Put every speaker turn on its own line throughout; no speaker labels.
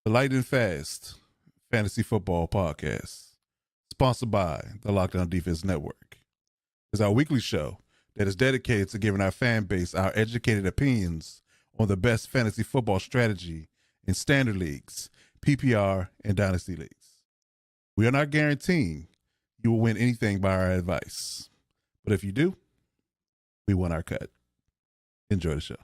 The Lightning Fast Fantasy Football Podcast, sponsored by the Lockdown Defense Network, is our weekly show that is dedicated to giving our fan base our educated opinions on the best fantasy football strategy in standard leagues, PPR, and dynasty leagues. We are not guaranteeing you will win anything by our advice, but if you do, we want our cut. Enjoy the show.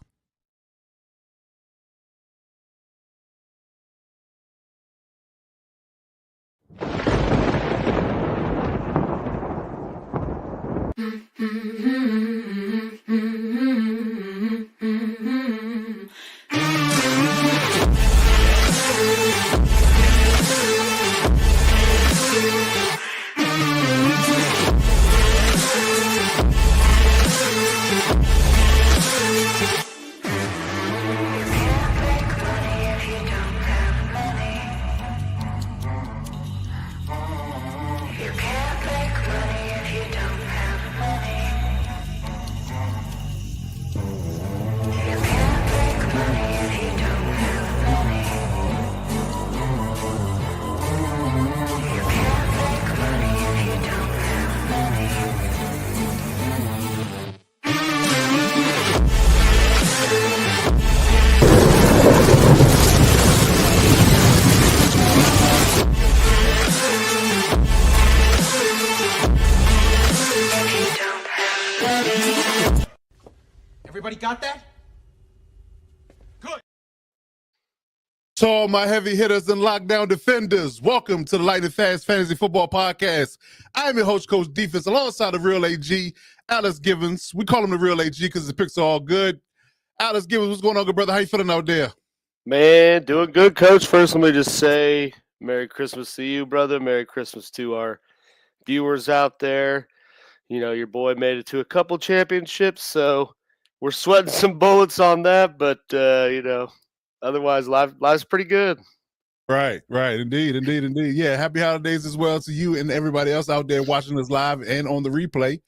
Everybody got that? Good.
To all my heavy hitters and lockdown defenders, welcome to the Lightning Fast Fantasy Football Podcast. I am your host, Coach Defense, alongside the real AG, Alex Givens. We call him the real AG because his picks are all good. Alex Givens, what's going on, good brother? How you feeling out there?
Man, doing good, Coach. First, let me just say Merry Christmas to you, brother. Merry Christmas to our viewers out there. You know, your boy made it to a couple championships, so we're sweating some bullets on that, but, otherwise, life's pretty good.
Right. Indeed. Yeah, happy holidays as well to you and everybody else out there watching us live and on the replay.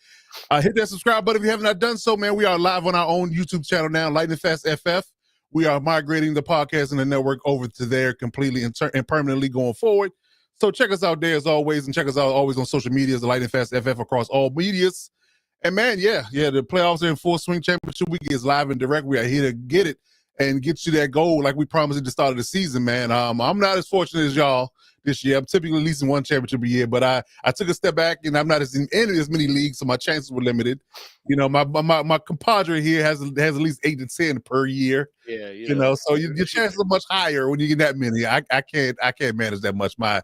Hit that subscribe button if you have not done so, man. We are live on our own YouTube channel now, Lightning Fast FF. We are migrating the podcast and the network over to there completely and permanently going forward. So check us out there as always, and check us out always on social media as the Lightning Fast FF across all medias. And man, yeah, the playoffs are in full swing. Championship week is live and direct. We are here to get it and get you that goal like we promised at the start of the season, man. I'm not as fortunate as y'all this year. I'm typically at least in one championship a year, but I took a step back and I'm not in as many leagues, so my chances were limited. You know, my compadre here has at least 8 to 10 per year.
Yeah.
You know, so your chances are much higher when you get that many. I can't manage that much. My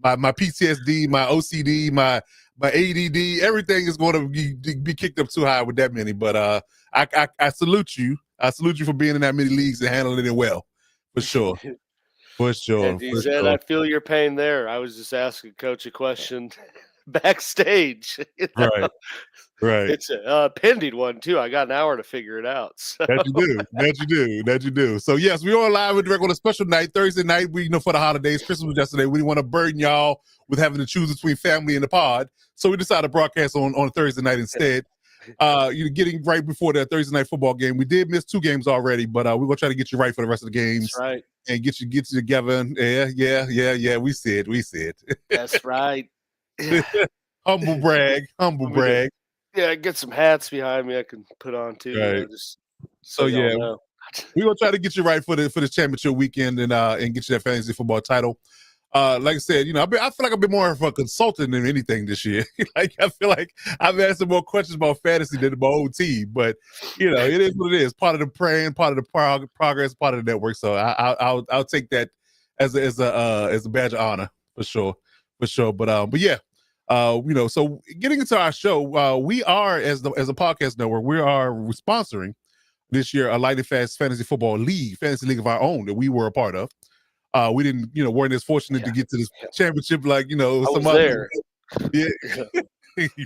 PTSD, my OCD, my ADD, everything is going to be kicked up too high with that many. But I salute you. I salute you for being in that many leagues and handling it well, for sure. For sure.
And he said, I feel your pain there. I was just asking Coach a question backstage.
Right.
It's a pending one, too. I got an hour to figure it out. So.
That you do. So, yes, we are live and direct on a special night, Thursday night. For the holidays, Christmas was yesterday. We didn't want to burden y'all with having to choose between family and the pod. So we decided to broadcast on Thursday night instead. You're getting right before that Thursday night football game. We did miss 2 games already, but we're going to try to get you right for the rest of the games.
That's right.
And get you together. Yeah. We said.
That's right.
Humble brag.
Yeah, get some hats behind me I can put on too.
Right.
You know,
we're gonna try to get you right for this championship weekend and get you that fantasy football title. Like I said, I feel like I've been more of a consultant than anything this year. Like I feel like I've asked more questions about fantasy than my own team, but it is what it is. Part of the plan, part of the progress, part of the network. So I'll take that as a badge of honor for sure. But yeah. So getting into our show, we are as a podcast network, we're sponsoring this year a Lightning Fast Fantasy Football League, fantasy league of our own that we were a part of. We didn't, weren't as fortunate to get to this championship like some other. Yeah,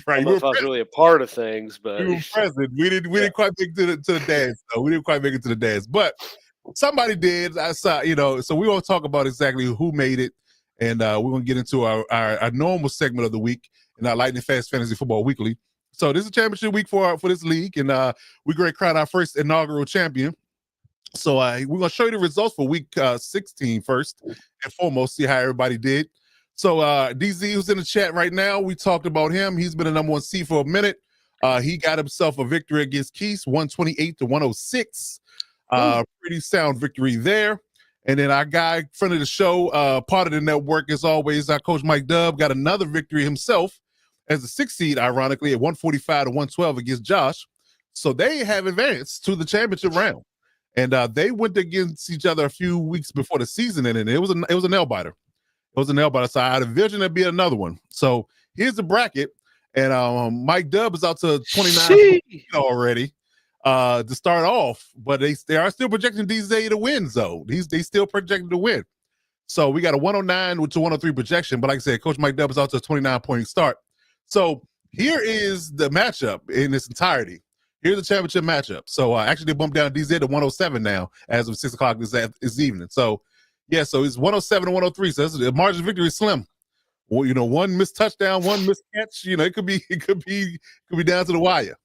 right.
I don't know if I was really a part of things, but
we were present. We didn't quite make it to the dance. though. We didn't quite make it to the dance, but somebody did. I saw, So we won't talk about exactly who made it. And we're going to get into our normal segment of the week in our Lightning Fast Fantasy Football Weekly. So this is championship week for this league, and we're going to crown our first inaugural champion. So we're going to show you the results for week 16 first and foremost, see how everybody did. So DZ, who's in the chat right now, we talked about him. He's been a number one seed for a minute. He got himself a victory against Keith, 128-106. Pretty sound victory there. And then our guy, friend of the show, part of the network, as always, our coach Mike Dub got another victory himself as a 6th seed, ironically, at 145-112 against Josh. So they have advanced to the championship round. And they went against each other a few weeks before the season ended. It was a nail biter. It was a nail biter. So I had a vision there'd be another one. So here's the bracket. And Mike Dub is out to 29 already to start off. But they are still projecting DJ to win, though. They still projected to win. So we got a 109 to 103 projection. But like I said, Coach Mike Dub is out to a 29-point start. So here is the matchup in its entirety. Here's the championship matchup. So actually, they bumped down DZ to 107 now as of 6 o'clock this evening. So yeah, so it's 107 to 103. So the margin of victory is slim. Well, one missed touchdown, one missed catch. It could be down to the wire.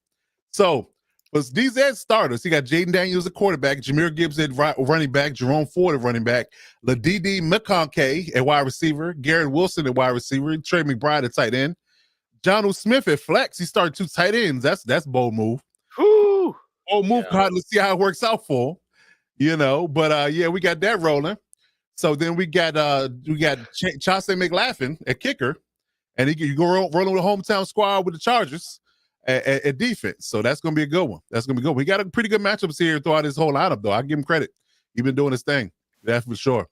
So for DZ's starters, he got Jaden Daniels at quarterback, Jahmyr Gibbs at running back, Jerome Ford at running back, LaDD McConkey at wide receiver, Garrett Wilson at wide receiver, Trey McBride at tight end, Jonnu Smith at flex. He started 2 tight ends. That's a bold move.
Whoo!
Bold move, yeah. Let's see how it works out for him, But yeah, we got that rolling. So then we got Chauncey McLaughlin at kicker, and you go rolling with the hometown squad with the Chargers at defense. So that's gonna be a good one. That's gonna be good. We got a pretty good matchups here throughout his whole lineup, though. I give him credit. He's been doing his thing. That's for sure.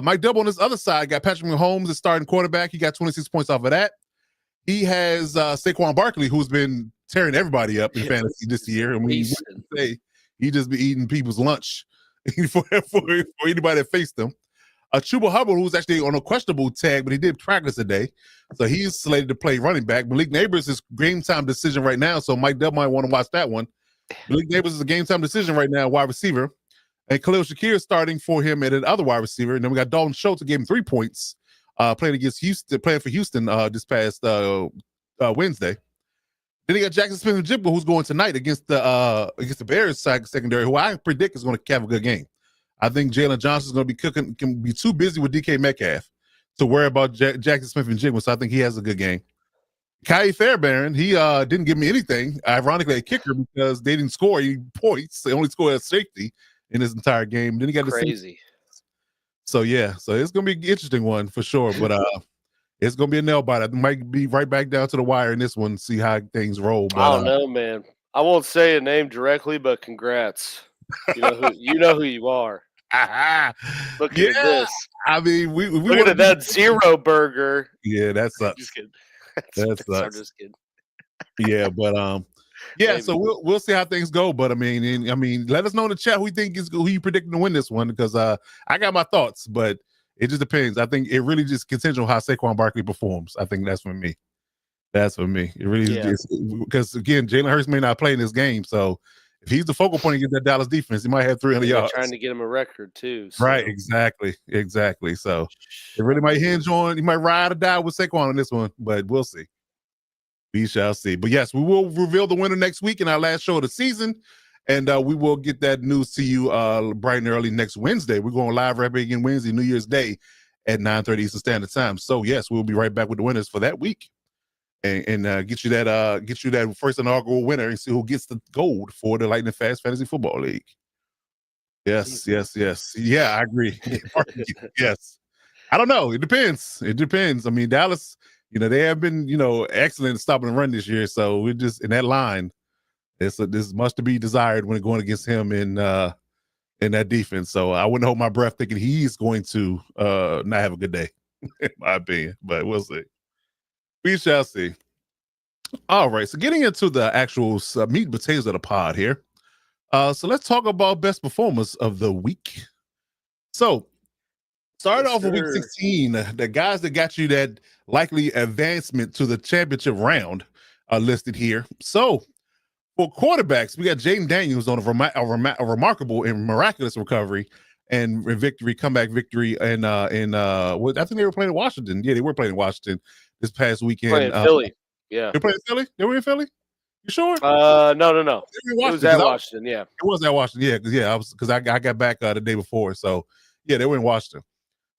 Mike Dub on this other side got Patrick Mahomes as starting quarterback. He got 26 points off of that. He has Saquon Barkley, who's been tearing everybody up in fantasy this year. I mean, he just be eating people's lunch for anybody that faced him. Chuba Hubbard, who's actually on a questionable tag, but he did practice today. So he's slated to play running back. Malik Neighbors is game time decision right now, so Mike Dub might want to watch that one. Malik Neighbors is a game time decision right now, wide receiver. And Khalil Shakir is starting for him at another wide receiver. And then we got Dalton Schultz who gave him 3 points, playing for Houston this past Wednesday. Then you got Jackson Smith-Njigba, who's going tonight against the Bears secondary, who I predict is going to have a good game. I think Jalen Johnson is going to can be too busy with DK Metcalf to worry about Jackson Smith-Njigba, so I think he has a good game. Kai Fairbairn, he didn't give me anything, ironically, a kicker, because they didn't score any points. They only scored a safety in this entire game. Then he got
crazy.
So yeah, so it's going to be an interesting one for sure, but it's going to be a nail biter. I might be right back down to the wire in this one, see how things roll. But,
I don't know, man. I won't say a name directly, but congrats. You know who you are. Look at this.
I mean, we
look at that zero burger.
Yeah, that sucks.
Just kidding.
That sucks.
I'm just kidding.
Yeah, but yeah. Maybe. So we'll see how things go. But I mean, let us know in the chat who you predicting to win this one, because I got my thoughts, but it just depends. I think it really just contingent on how Saquon Barkley performs. I think that's for me. That's for me. It really is, because again, Jalen Hurts may not play in this game, so if he's the focal point against that Dallas defense, he might have 300 yards.
Trying to get him a record too. So.
Right, exactly. So it really might hinge on, he might ride or die with Saquon on this one, but we'll see. We shall see. But yes, we will reveal the winner next week in our last show of the season, and we will get that news to you bright and early next Wednesday. We're going live right back again Wednesday, New Year's Day at 9:30 Eastern Standard Time. So yes, we'll be right back with the winners for that week. And get you that first inaugural winner and see who gets the gold for the Lightning Fast Fantasy Football League. Yes. Yeah, I agree. Yes. I don't know. It depends. I mean, Dallas, they have been, excellent at stopping the run this year. So we're just in that line. This much to be desired when going against him in that defense. So I wouldn't hold my breath thinking he's going to not have a good day, in my opinion. But we'll see. We shall see. All right, so getting into the actual meat and potatoes of the pod here. So let's talk about best performers of the week. So start off with week 16. The guys that got you that likely advancement to the championship round are listed here. So for quarterbacks, we got Jaden Daniels on a remarkable and miraculous recovery and comeback victory. And I think they were playing in Washington. Yeah, they were playing in Washington this past weekend.
Playing Philly. Yeah.
They're playing Philly? They were in Philly? You sure?
No.
It
It was at Washington. Yeah.
It was at Washington. Yeah, I got back the day before. So yeah, they were in Washington.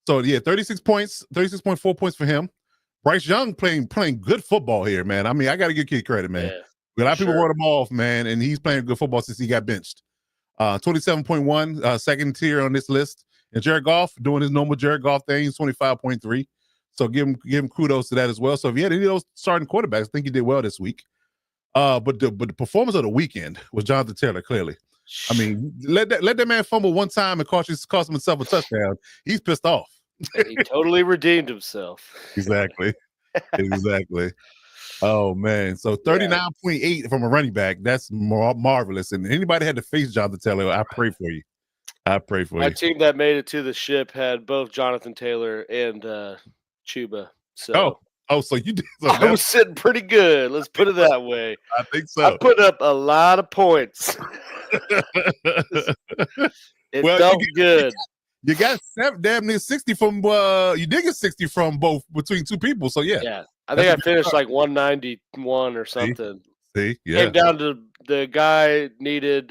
So yeah, 36 points, 36.4 points for him. Bryce Young playing good football here, man. I mean, I got to give kid credit, man.
Yeah.
A lot of people wrote him off, man, and he's playing good football since he got benched. 27.1, second tier on this list. And Jared Goff doing his normal Jared Goff thing, 25.3. So give him kudos to that as well. So if you had any of those starting quarterbacks, I think he did well this week. But the performance of the weekend was Jonathan Taylor, clearly. I mean, let that man fumble one time and cost himself a touchdown. He's pissed off.
And he totally redeemed himself.
Exactly. Oh man. So 39.8 from a running back. That's marvelous. And anybody had to face Jonathan Taylor, I pray for you.
My team that made it to the ship had both Jonathan Taylor and Chuba. So
so you did. So
I was sitting pretty good. Let's put it that way.
I think so.
I put up a lot of points. It felt good.
You got damn near 60 from you did get 60 from between two people. So yeah.
I think I finished like 191 or something.
See, yeah.
Came down to the guy needed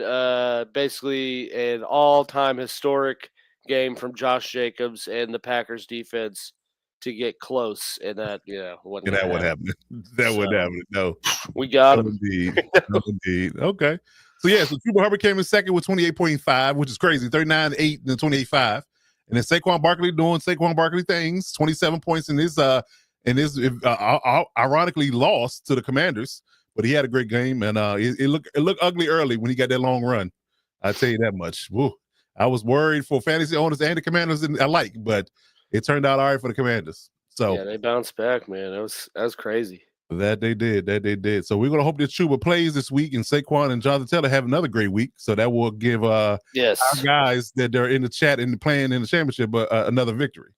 basically an all-time historic game from Josh Jacobs and the Packers defense to get close, and that wasn't
that would happen. That would happen. No,
we got him.
Indeed. Okay. So Chuba Hubbard came in second with 28.5, which is crazy. 39.8 and 28.5. And then Saquon Barkley doing Saquon Barkley things, 27 points in his ironically lost to the Commanders, but he had a great game, and it looked ugly early when he got that long run. I tell you that much. Woo. I was worried for fantasy owners and the Commanders alike, but it turned out all right for the Commanders. So
yeah, they bounced back, man. That was crazy.
That they did. So we're gonna hope that Chuba plays this week, and Saquon and Jonathan Taylor have another great week. So that will give our guys that they're in the chat and playing in the championship another victory.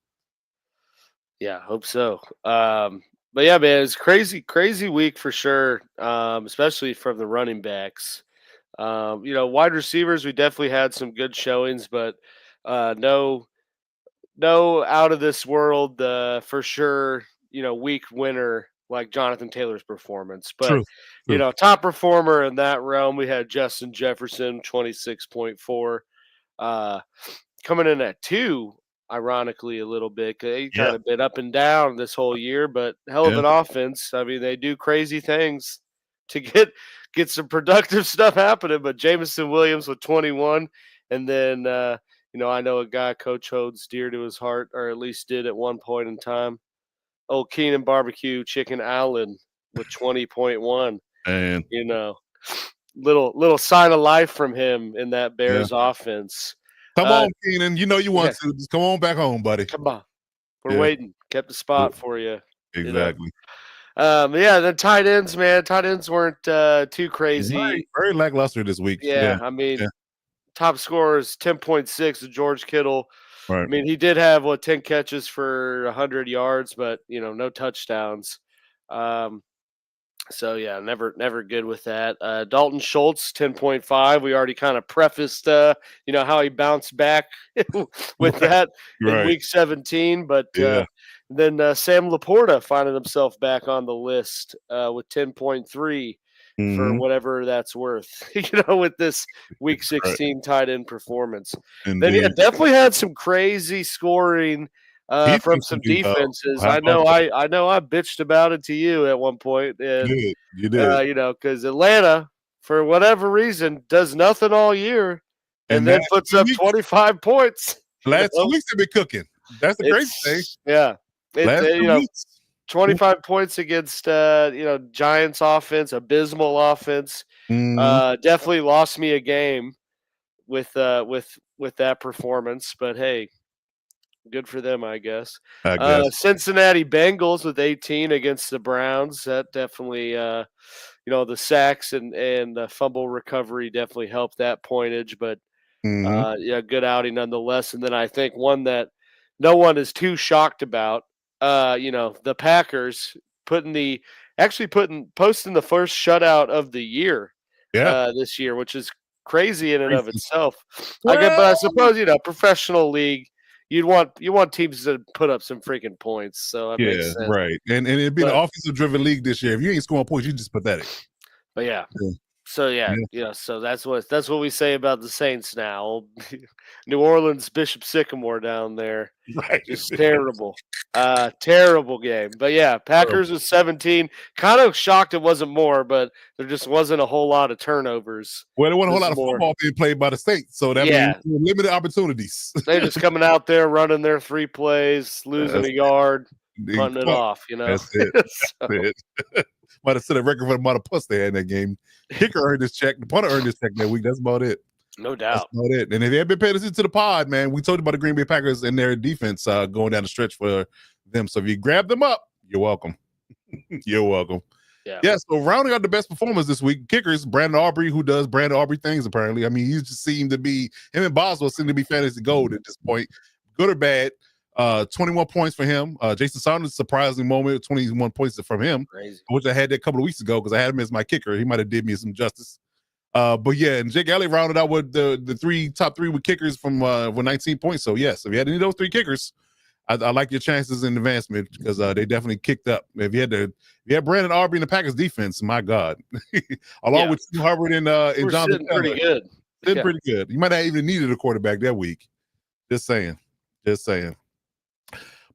Yeah, hope so. But yeah, man, it's crazy week for sure. Especially from the running backs. Wide receivers, we definitely had some good showings, but no out of this world for sure. Week winner like Jonathan Taylor's performance, but
True.
Top performer in that realm, we had Justin Jefferson, 26.4, coming in at 2. Ironically, a little bit, he kind of been up and down this whole year, but hell of an offense. I mean, they do crazy things to get some productive stuff happening. But Jameson Williams with 21, and then I know a guy Coach holds dear to his heart, or at least did at one point in time. Old Keenan Barbecue Chicken Allen with 20.1.
And
little sign of life from him in that Bears offense.
Come on, Keenan. You know you want to. Just come on back home, buddy.
Come on. We're waiting. Kept the spot for you.
Exactly.
The tight ends, man. Tight ends weren't too crazy.
Very lackluster this week.
Yeah. I mean, top scorer is 10.6 of George Kittle.
Right.
I mean, he did have 10 catches for 100 yards, but no touchdowns. So yeah, never good with that. Dalton Schultz, 10.5. We already kind of prefaced, how he bounced back with that in week 17. But then Sam Laporta finding himself back on the list with 10.3 for whatever that's worth. With this week 16 tight end performance. Indeed. Then definitely had some crazy scoring. From some defenses. I know I bitched about it to you at one point. And,
you did.
Because Atlanta, for whatever reason, does nothing all year and then puts up 25 points.
Last 2 weeks they've been cooking. That's the crazy thing.
Yeah. 25 points against Giants offense, abysmal offense. Definitely lost me a game with that performance, but hey, good for them, I guess. Cincinnati Bengals with 18 against the Browns. That definitely, the sacks and the fumble recovery definitely helped that pointage. But good outing nonetheless. And then I think one that no one is too shocked about. The Packers posting the first shutout of the year. This year, which is crazy in and of itself. But I suppose professional league. You want teams to put up some freaking points, so that makes sense.
Right. And it'd be an offensive driven league this year. If you ain't scoring points, you're just pathetic.
But yeah.
Yeah.
So
Yeah.
so that's what we say about the Saints now. Old New Orleans Bishop Sycamore down there.
Right.
Just terrible. Terrible game. But yeah, Packers was 17. Kind of shocked it wasn't more, but there just wasn't a whole lot of turnovers.
Well, there wasn't a whole
This
lot
is
of
more-
football being played by the Saints, so that
Yeah.
means limited opportunities.
They're just coming out there running their 3 plays, losing
That's
a yard,
They
punting it
punt.
off, you know.
That's it.
So,
That's it. Might have set a record for the amount of punts they had in that game. Kicker earned his check. The punter earned his check that week. That's about it.
no
That's
doubt.
about it. And if you have been paying attention to the pod, man, we told you about the Green Bay Packers and their defense going down the stretch for them. So if you grab them up, you're welcome. You're welcome.
Yeah.
So rounding out the best performers this week, kickers, Brandon Aubrey, who does Brandon Aubrey things, apparently. I mean, he just seemed to be, him and Boswell seem to be fantasy gold at this point. Good or bad. 21 points for him. Jason Saunders, surprising moment, 21 points from him,
Crazy.
which I had that a couple of weeks ago because I had him as my kicker. He might have did me some justice. But yeah, and Jake Elliott rounded out with the top three with kickers from with 19 points. So yes, if you had any of those three kickers, I like your chances in advancement because they definitely kicked up. If you had Brandon Aubrey in the Packers defense, my God, along with Steve Hubbard and
We're
Jonathan
sitting pretty
Taylor,
good.
did
Yeah.
pretty good. You might have even needed a quarterback that week. Just saying.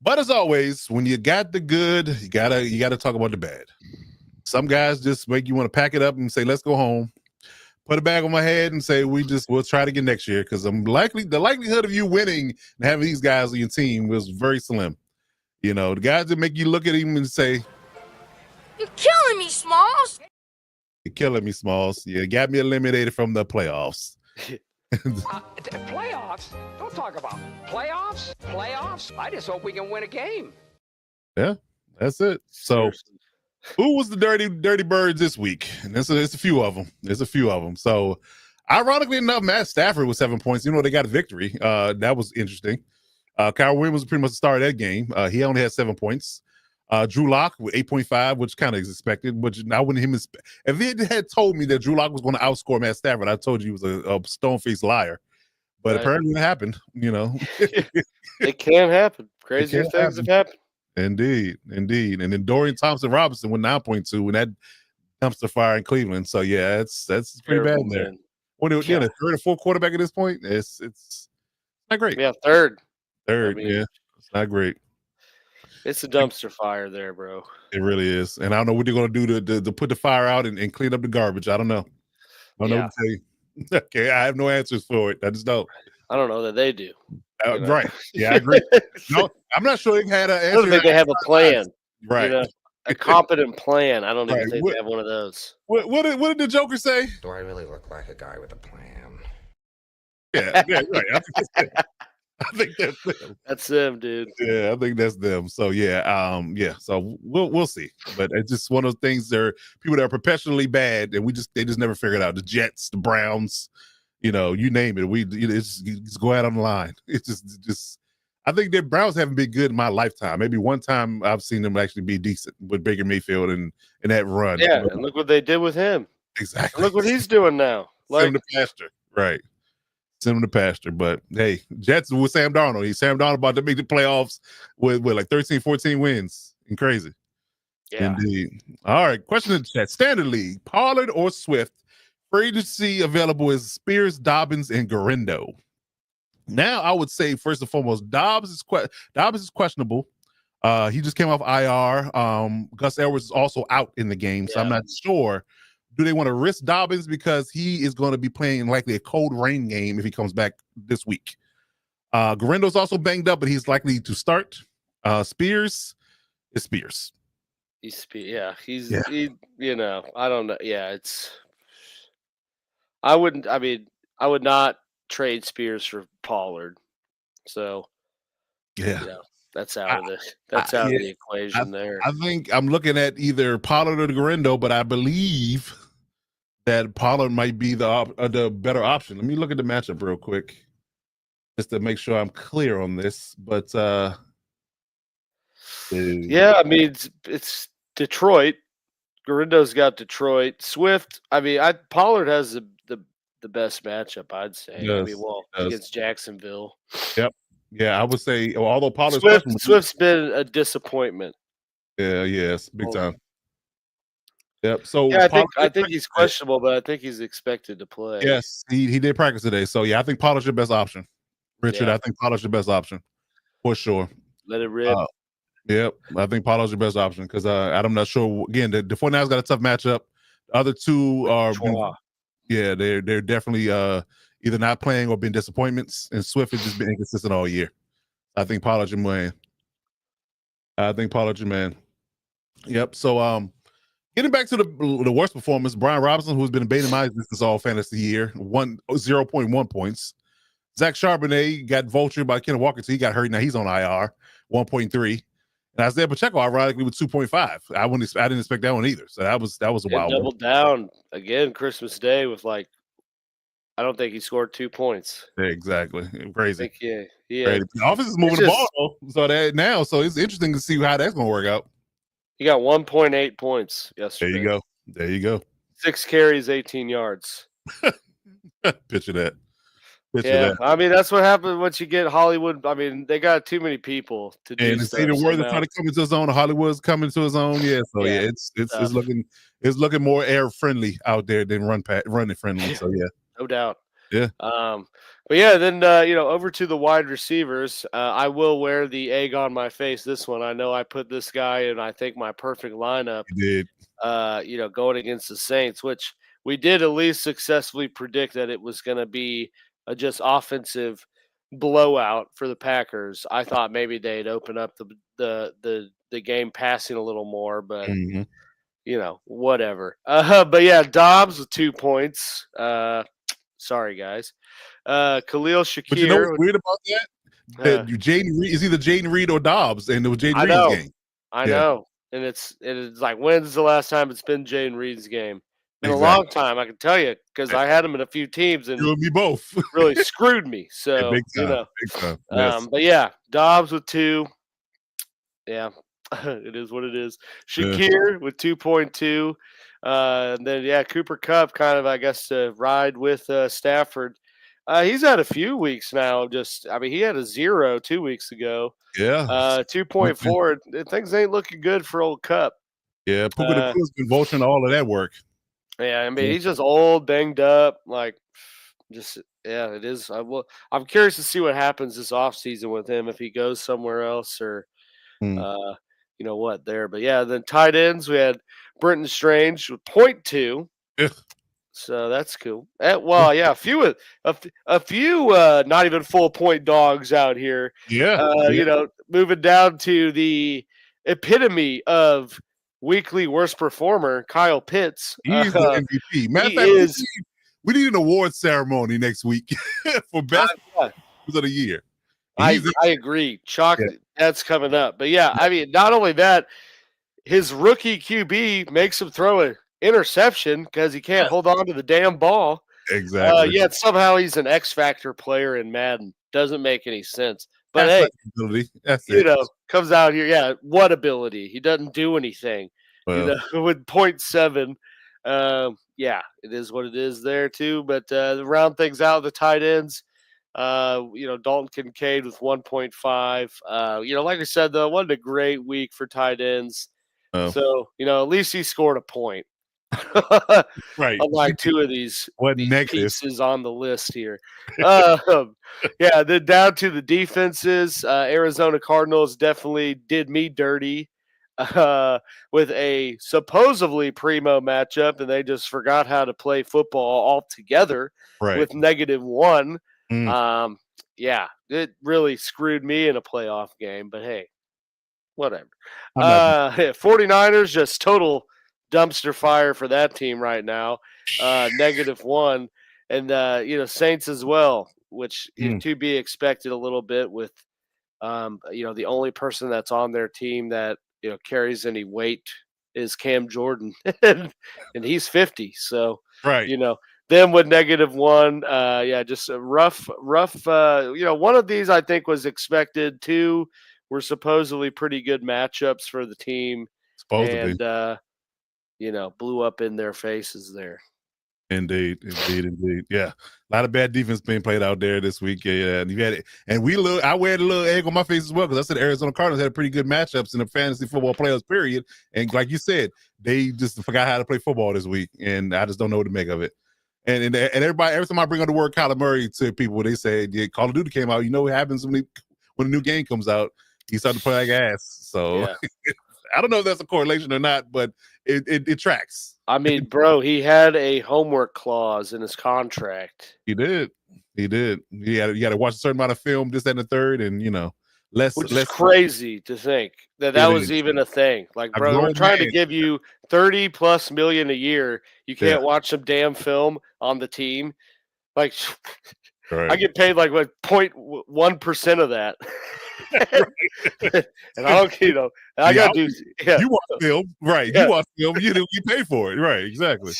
But as always, when you got the good, you gotta talk about the bad. Some guys just make you want to pack it up and say, "Let's go home." Put a bag on my head and say, we'll try it again next year because the likelihood of you winning and having these guys on your team was very slim. You know, the guys that make you look at him and say,
"You're killing me, Smalls."
"You're killing me, Smalls. You got me eliminated from the playoffs."
Playoffs? Don't talk about playoffs. Playoffs? I just hope we can win a game.
Yeah, that's it. So, who was the dirty birds this week? And there's a few of them. So, ironically enough, Matt Stafford with 7 points. You know, they got a victory. That was interesting. Kyle Williams was pretty much the star of that game. He only had 7 points. Drew Lock with 8.5, which kind of is expected. Which I wouldn't him. If he had told me that Drew Lock was going to outscore Matt Stafford, I told you he was a stone-faced liar. But apparently it happened. You know,
it can happen. Crazier things have happened.
Indeed. And then Dorian Thompson-Robinson with 9.2 in that dumpster fire in Cleveland. So yeah, that's pretty bad there.
Man.
When the third or fourth quarterback at this point, it's not great.
Yeah, third.
Yeah, it's not great.
It's a dumpster fire there, bro.
It really is. And I don't know what they're going to do to put the fire out and clean up the garbage. I don't know. I don't know what to tell you. Okay, I have no answers for it. I just don't.
I don't know that they do.
Right. Yeah, I agree. No, I'm not sure they had an answer.
I don't think they have a plan.
Right.
You know, a competent plan. I don't even
Right.
think they have one of those.
What did the Joker say?
Do I really look like a guy with a plan?
Yeah, right. I think that's them.
That's them, dude.
Yeah, I think that's them. So yeah, So we'll see. But it's just one of those things. There are people that are professionally bad, and they just never figured out. The Jets, the Browns, you know, you name it. It's go out on the line. It's just. I think the Browns haven't been good in my lifetime. Maybe one time I've seen them actually be decent with Baker Mayfield and that run.
Yeah, and look what they did with him.
Exactly.
And look what he's doing now.
Send him to pasture. Right. Send him to pasture. But hey, Jets with Sam Darnold. Sam Darnold about to make the playoffs with like 13, 14 wins. And crazy.
Yeah.
Indeed. All right. Question in the chat. Standard League, Pollard or Swift? Free agency available is Spears, Dobbins, and Garendo. Now, I would say first and foremost, Dobbs is questionable. He just came off IR. Gus Edwards is also out in the game, so I'm not sure. Do they want to risk Dobbins because he is going to be playing likely a cold rain game if he comes back this week? Garendo's also banged up, but he's likely to start. Spears is Spears.
He, you know, I don't know. Yeah, I would not trade Spears for Pollard. So
yeah,
that's out of the equation there.
I think I'm looking at either Pollard or Garendo, but I believe that Pollard might be the better option. Let me look at the matchup real quick just to make sure I'm clear on this. But
yeah, I mean it's Detroit. Garendo's got Detroit. Swift. I mean, Pollard has the best matchup, I'd say.
Yes,
against Jacksonville.
Yep. Yeah, I would say, although Pollard's
Swift's been a disappointment.
Yeah, yes, big time. Yep. So
Yeah,
Pollard
I
did
think
practice
he's
today.
questionable, but I think he's expected to play.
Yes, he did practice today. So yeah, I think Pollard's your best option. Richard,
Yeah.
I think Pollard's your best option for sure.
Let it rip.
Yep, I think Pollard's your best option because I'm not sure. Again, the 49ers got a tough matchup. The other two are,
Chua.
yeah, they're definitely either not playing or been disappointments. And Swift has just been inconsistent all year. I think Pollard's your man. I think Pollard's your man. Yep. So getting back to the worst performance, Brian Robinson, who's been baiting my existence all fantasy year, 0.1 points. Zach Charbonnet got vultured by Ken Walker, so he got hurt. Now he's on IR, 1.3. And Isaiah Pacheco, ironically, with 2.5. I didn't expect that one either. So that was a
And
wild one.
doubled down again Christmas Day with I don't think he scored 2 points.
Yeah, exactly.
I
Crazy.
think he
Crazy. The offense is moving the
just-
ball though. So it's interesting to see how that's gonna work out.
He got 1.8 points yesterday.
There you go. There you go.
6 carries, 18 yards.
Picture that. Picture
Yeah,
that.
I mean that's what happens once you get Hollywood. I mean they got too many people to do
And it's
stuff.
even
so
worse than
now-
trying to come into his own. Hollywood's coming to his own. Yeah. So
Yeah,
yeah, it's looking more air friendly out there than running friendly. So yeah.
no doubt.
Yeah.
But yeah, then over to the wide receivers. I will wear the egg on my face. This one, I know I put this guy in. I think my perfect lineup.
He did.
Going against the Saints, which we did at least successfully predict that it was going to be a just offensive blowout for the Packers. I thought maybe they'd open up the game passing a little more, but
Mhm.
whatever. But yeah, Dobbs with 2 points. Sorry guys. Khalil Shakir.
But you know what's weird about that?
Uh,
Jaden Reed is either Jaden Reed or Dobbs, and it was Jaden
I
Reed's
know.
game.
I
Yeah.
know. And it's like, when's the last time it's been Jaden Reed's game? In a
Exactly.
long time, I can tell you, because I had him in a few teams and
You and me both.
really screwed me. So
Big time. Big time. Yes.
But yeah, Dobbs with 2. Yeah, it is what it is. Shakir with 2.2. And then yeah, Cooper Kupp kind of, I guess, to ride with Stafford. He's had a few weeks now. He had a 0 2 weeks ago.
Yeah.
2.4. Things ain't looking good for old Kupp.
Yeah. Puka Nakua's been vulturing all of that work.
Yeah, I mean, he's just old, banged up. It is. I'm curious to see what happens this offseason with him if he goes somewhere else or, what there. But yeah, then tight ends we had Brenton Strange with 0.2.
Yeah.
So that's cool. A few not even full point dogs out here.
Yeah.
Moving down to the epitome of weekly worst performer, Kyle Pitts.
He's the MVP. Matter of fact, we need an award ceremony next week for best of the year.
I agree. That's coming up. But yeah, I mean, not only that, his rookie QB makes him throw an interception because he can't hold on to the damn ball.
Exactly.
Yet somehow he's an X Factor player in Madden. Doesn't make any sense. But
that's it.
Comes out here. Yeah, what ability? He doesn't do anything.
Well,
With 0.7. Yeah, it is what it is there too. But to round things out, the tight ends, Dalton Kincaid with 1.5. Like I said, though, wasn't a great week for tight ends.
Oh.
So, at least he scored a point.
Right.
Unlike 2 of these pieces on the list here. Then down to the defenses. Arizona Cardinals definitely did me dirty with a supposedly primo matchup, and they just forgot how to play football altogether with -1. It really screwed me in a playoff game, but hey, whatever. 49ers, just total dumpster fire for that team right now. -1. And, Saints as well, which is to be expected a little bit with, the only person that's on their team that, carries any weight is Cam Jordan. and he's 50. So, them with -1. Just a rough. One of these I think was expected. 2 were supposedly pretty good matchups for the team.
Supposedly.
And, blew up in their faces there.
Indeed. Yeah, a lot of bad defense being played out there this week. Yeah, and you had it, and I wear the little egg on my face as well because I said the Arizona Cardinals had pretty good matchups in the fantasy football playoffs period, and like you said, they just forgot how to play football this week, and I just don't know what to make of it. And everybody, every time I bring up the word Kyler Murray to people, they say, yeah, Call of Duty came out. You know what happens when a new game comes out? He started to play like ass. So
Yeah.
I don't know if that's a correlation or not, but it tracks.
I mean, bro, he had a homework clause in his contract.
He did. You got to watch a certain amount of film, this, that, and the third, and
Which is crazy to think that was even a thing. Like,
A
bro, we're
grown
trying to
man.
give you 30+ million a year. You can't
Yeah.
watch some damn film on the team. Like,
Right.
I get paid like what 0.1% of that. And I don't, I got to do. Yeah.
You watch film, right?
Yeah.
You watch film, you pay for it, right? Exactly.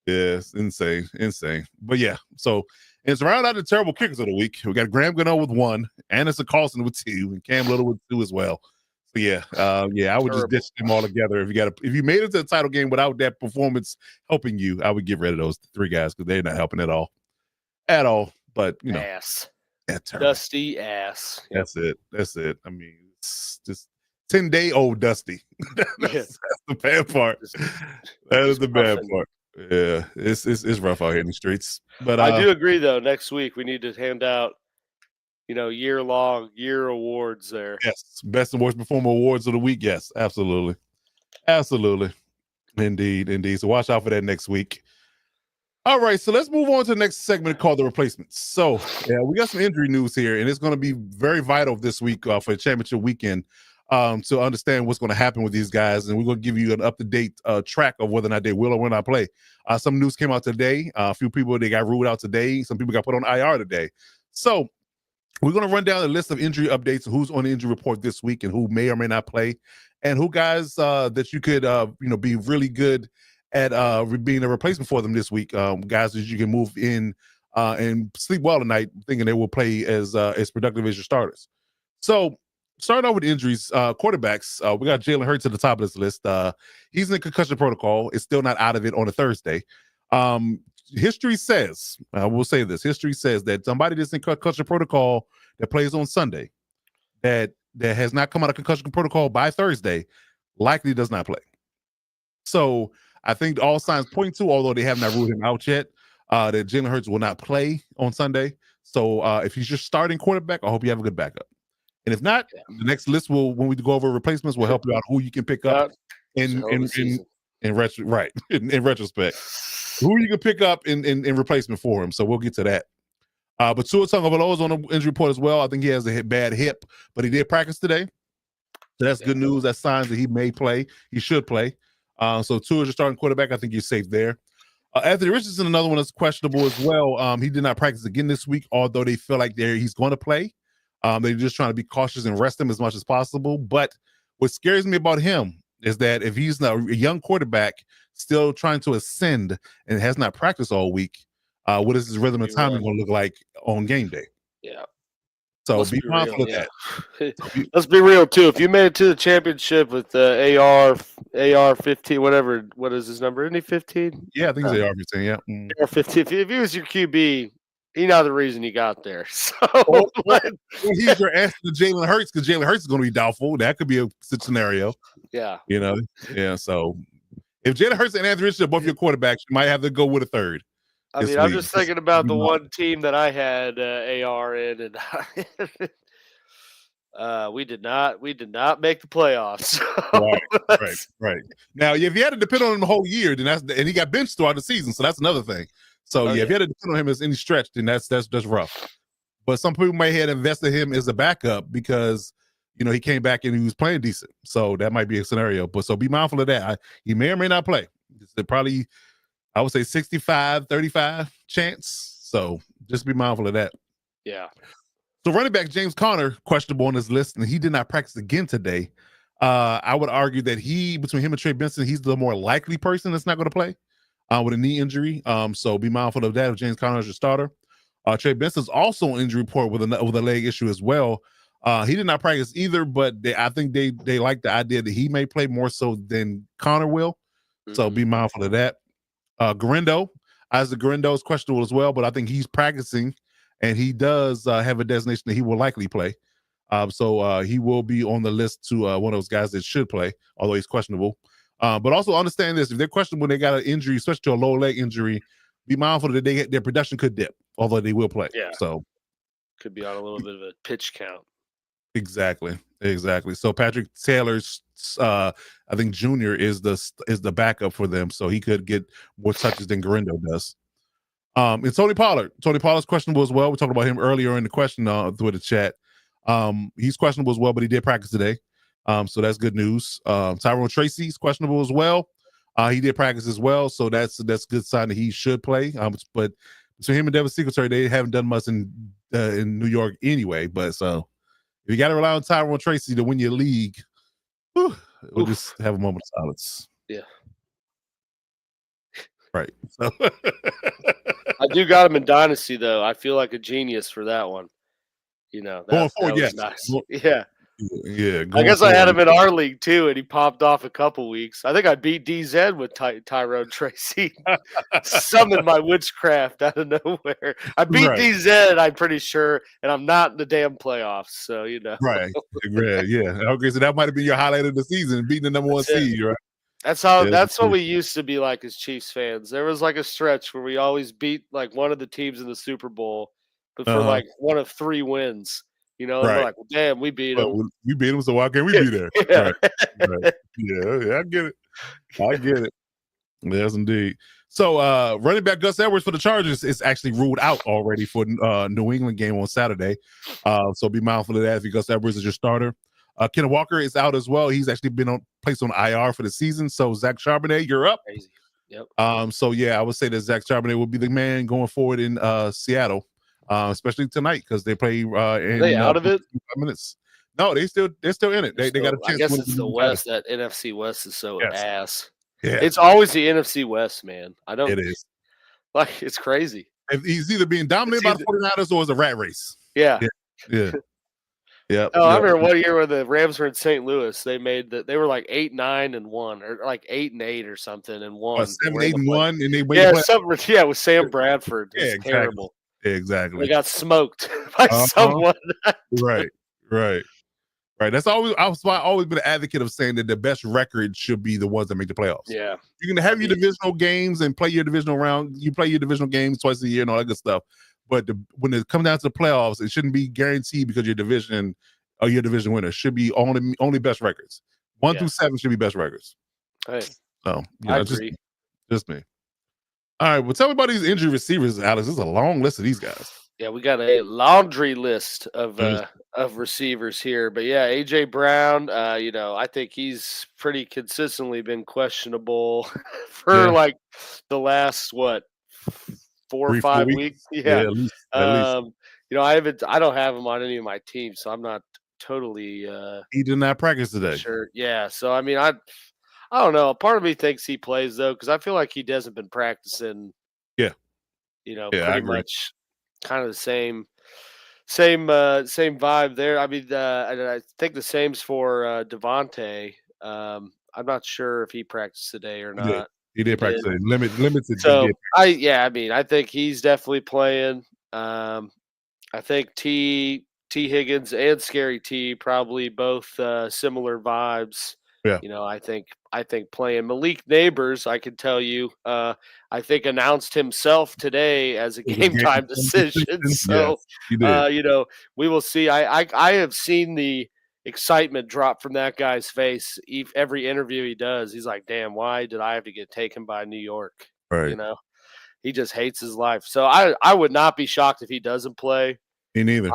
Yeah, it's insane. But yeah, so it's round out the terrible kickers of the week. We got Graham Gano with 1, Anderson Carlson with 2, and Cam Little with 2 as well. So yeah, I would just ditch them all together. If you made it to the title game without that performance helping you, I would get rid of those 3 guys because they're not helping at all. But
ass.
That's terrible.
Dusty ass.
That's it. I mean, it's just 10-day-old Dusty. That's the bad part. That is the bad part. Yeah, it's rough out here in the streets. But
I do agree, though. Next week we need to hand out, year awards there.
Yes, best and worst performer awards of the week. Yes, absolutely, indeed. So watch out for that next week. All right, so let's move on to the next segment called the replacements. So yeah, we got some injury news here, and it's going to be very vital this week for the championship weekend to understand what's going to happen with these guys, and we're going to give you an up-to-date track of whether or not they will or will not play. Some news came out today. A few people, they got ruled out today. Some people got put on IR today. So we're going to run down a list of injury updates, who's on the injury report this week and who may or may not play, and who guys that you could be really good at being a replacement for them this week. Guys that you can move in and sleep well tonight, thinking they will play as productive as your starters. So starting off with injuries, quarterbacks, we got Jalen Hurts at the top of this list. He's in the concussion protocol. It's still not out of it on a Thursday. History says, I will say this, history says that somebody that's in concussion protocol that plays on Sunday that has not come out of concussion protocol by Thursday likely does not play. So I think all signs point to, although they have not ruled him out yet, that Jalen Hurts will not play on Sunday. So if he's your starting quarterback, I hope you have a good backup. And if not, the next list will, when we go over replacements, will help you out who you can pick up in retrospect. Who you can pick up in replacement for him. So we'll get to that. But Tua Tagovailoa is on the injury report as well. I think he has a bad hip, but he did practice today. So that's good news. That's signs that he may play. He should play. So Tua is your starting quarterback. I think you're safe there. Anthony Richardson, another one that's questionable as well. He did not practice again this week, although they feel like he's going to play. They're just trying to be cautious and rest him as much as possible. But what scares me about him is that if he's not a young quarterback still trying to ascend and has not practiced all week, what is his rhythm and timing going to look like on game day?
Yeah.
So be mindful of that.
Let's be real too. If you made it to the championship with the AR 15, whatever, what is his number? Isn't he 15?
Yeah, I think he's AR 15. Yeah,
AR 15. If he was your QB, he's not the reason you got there. So
he's your answer to Jalen Hurts because Jalen Hurts is going to be doubtful. That could be a scenario.
Yeah,
yeah. So if Jalen Hurts and Anthony Richardson are both your quarterbacks, you might have to go with a third.
I mean, I'm just thinking about the one team that I had AR in, and we did not make the playoffs.
Right. Now, if you had to depend on him the whole year, then and he got benched throughout the season, so that's another thing. So if you had to depend on him as any stretch, then that's rough. But some people may have invested him as a backup because he came back and he was playing decent. So that might be a scenario. But so be mindful of that. He may or may not play. It's probably, I would say 65-35 chance. So just be mindful of that.
Yeah.
So running back James Conner, questionable on this list, and he did not practice again today. I would argue that between him and Trey Benson, he's the more likely person that's not going to play with a knee injury. So be mindful of that if James Conner is your starter. Trey Benson's also on injury report with a leg issue as well. He did not practice either, but I think they like the idea that he may play more so than Conner will. So be mindful of that. Garindo, Isaac Guerrero is questionable as well, but I think he's practicing, and he does have a designation that he will likely play. So he will be on the list to one of those guys that should play, although he's questionable. But also understand this: if they're questionable, they got an injury, especially to a lower leg injury. Be mindful that their production could dip, although they will play.
Yeah.
So
could be on a little bit of a pitch count.
Exactly. So Patrick Taylor's, I think Junior is the backup for them, so he could get more touches than Guerrero does. And Tony Pollard's questionable as well. We talked about him earlier in the question through the chat. He's questionable as well, but he did practice today. So that's good news. Tyrone Tracy's questionable as well. He did practice as well, so that's a good sign that he should play. But so him and Devin Singletary, they haven't done much in New York anyway. But so if you got to rely on Tyrone Tracy to win your league, we'll just have a moment of silence.
Yeah.
Right. So
I do got him in Dynasty, though. I feel like a genius for that one. You know,
going forward,
that was
yes.
nice. Yeah.
Yeah.
I guess I had him in our league, too, and he popped off a couple weeks. I think I beat DZ with Tyrone Tracy. Summoned my witchcraft out of nowhere. I beat
Right.
DZ, I'm pretty sure, and I'm not in the damn playoffs. So, you know.
Right. Yeah. Okay, so that might have been your highlight of the season, beating the number one seed, right?
That's how.
Yeah,
That's what we used to be like as Chiefs fans. There was like a stretch where we always beat like one of the teams in the Super Bowl, but for like one of 3 wins. You know, and we're like, well, damn, we beat them.
We beat them, so why can't we be there?
Yeah.
Right. Yeah, I get it. Yes, indeed. So running back Gus Edwards for the Chargers is actually ruled out already for New England game on Saturday. So be mindful of that if Gus Edwards is your starter. Ken Walker is out as well. He's actually been placed on IR for the season. So Zach Charbonnet, you're up.
Crazy. Yep.
So yeah, I would say that Zach Charbonnet will be the man going forward in Seattle. Especially tonight because they play.
Are they out of it?
5 minutes. No, they're still in it. They got a chance.
I guess it's the West. That NFC West is so ass.
Yeah,
it's always the NFC West, man.
It is
like it's crazy.
He's either being dominated by the 49ers or it's a rat race.
Yeah.
Yeah.
Oh, I remember one year when the Rams were in St. Louis. They made that. They were like 8-9-1, or like 8-8 or something, and won.
7-8-1, and they
with Sam Bradford.
Yeah, exactly.
Terrible.
Exactly.
They got smoked by someone.
Right. That's always why I've always been an advocate of saying that the best record should be the ones that make the playoffs.
Yeah.
You can have your divisional games and play your divisional round. You play your divisional games twice a year and all that good stuff. But when it comes down to the playoffs, it shouldn't be guaranteed because your division or your division winner should be only best records. 1 through 7 should be best records.
Hey,
so
I agree.
Just me. All right, well, tell me about these injury receivers, Alex. This is a long list of these guys.
Yeah, we got a laundry list of receivers here. But yeah, AJ Brown, I think he's pretty consistently been questionable for like the last 4 or 5 weeks. Yeah.
At least.
I don't have him on any of my teams, so I'm not totally
he did not practice today.
Sure. Yeah. So I mean, I don't know. Part of me thinks he plays though, because I feel like he hasn't been practicing.
Yeah.
Pretty much kind of the same vibe there. I mean, and I think the same's for Devontae. I'm not sure if he practiced today or not.
He did practice today. Limited.
So I think he's definitely playing. I think T Higgins and Scary T probably both similar vibes.
Yeah.
I think playing Malik Neighbors, I can tell you, I think announced himself today as a game time decision. So, we will see. I have seen the excitement drop from that guy's face. Every interview he does, he's like, damn, why did I have to get taken by New York?
Right.
He just hates his life. So I would not be shocked if he doesn't play.
Me neither.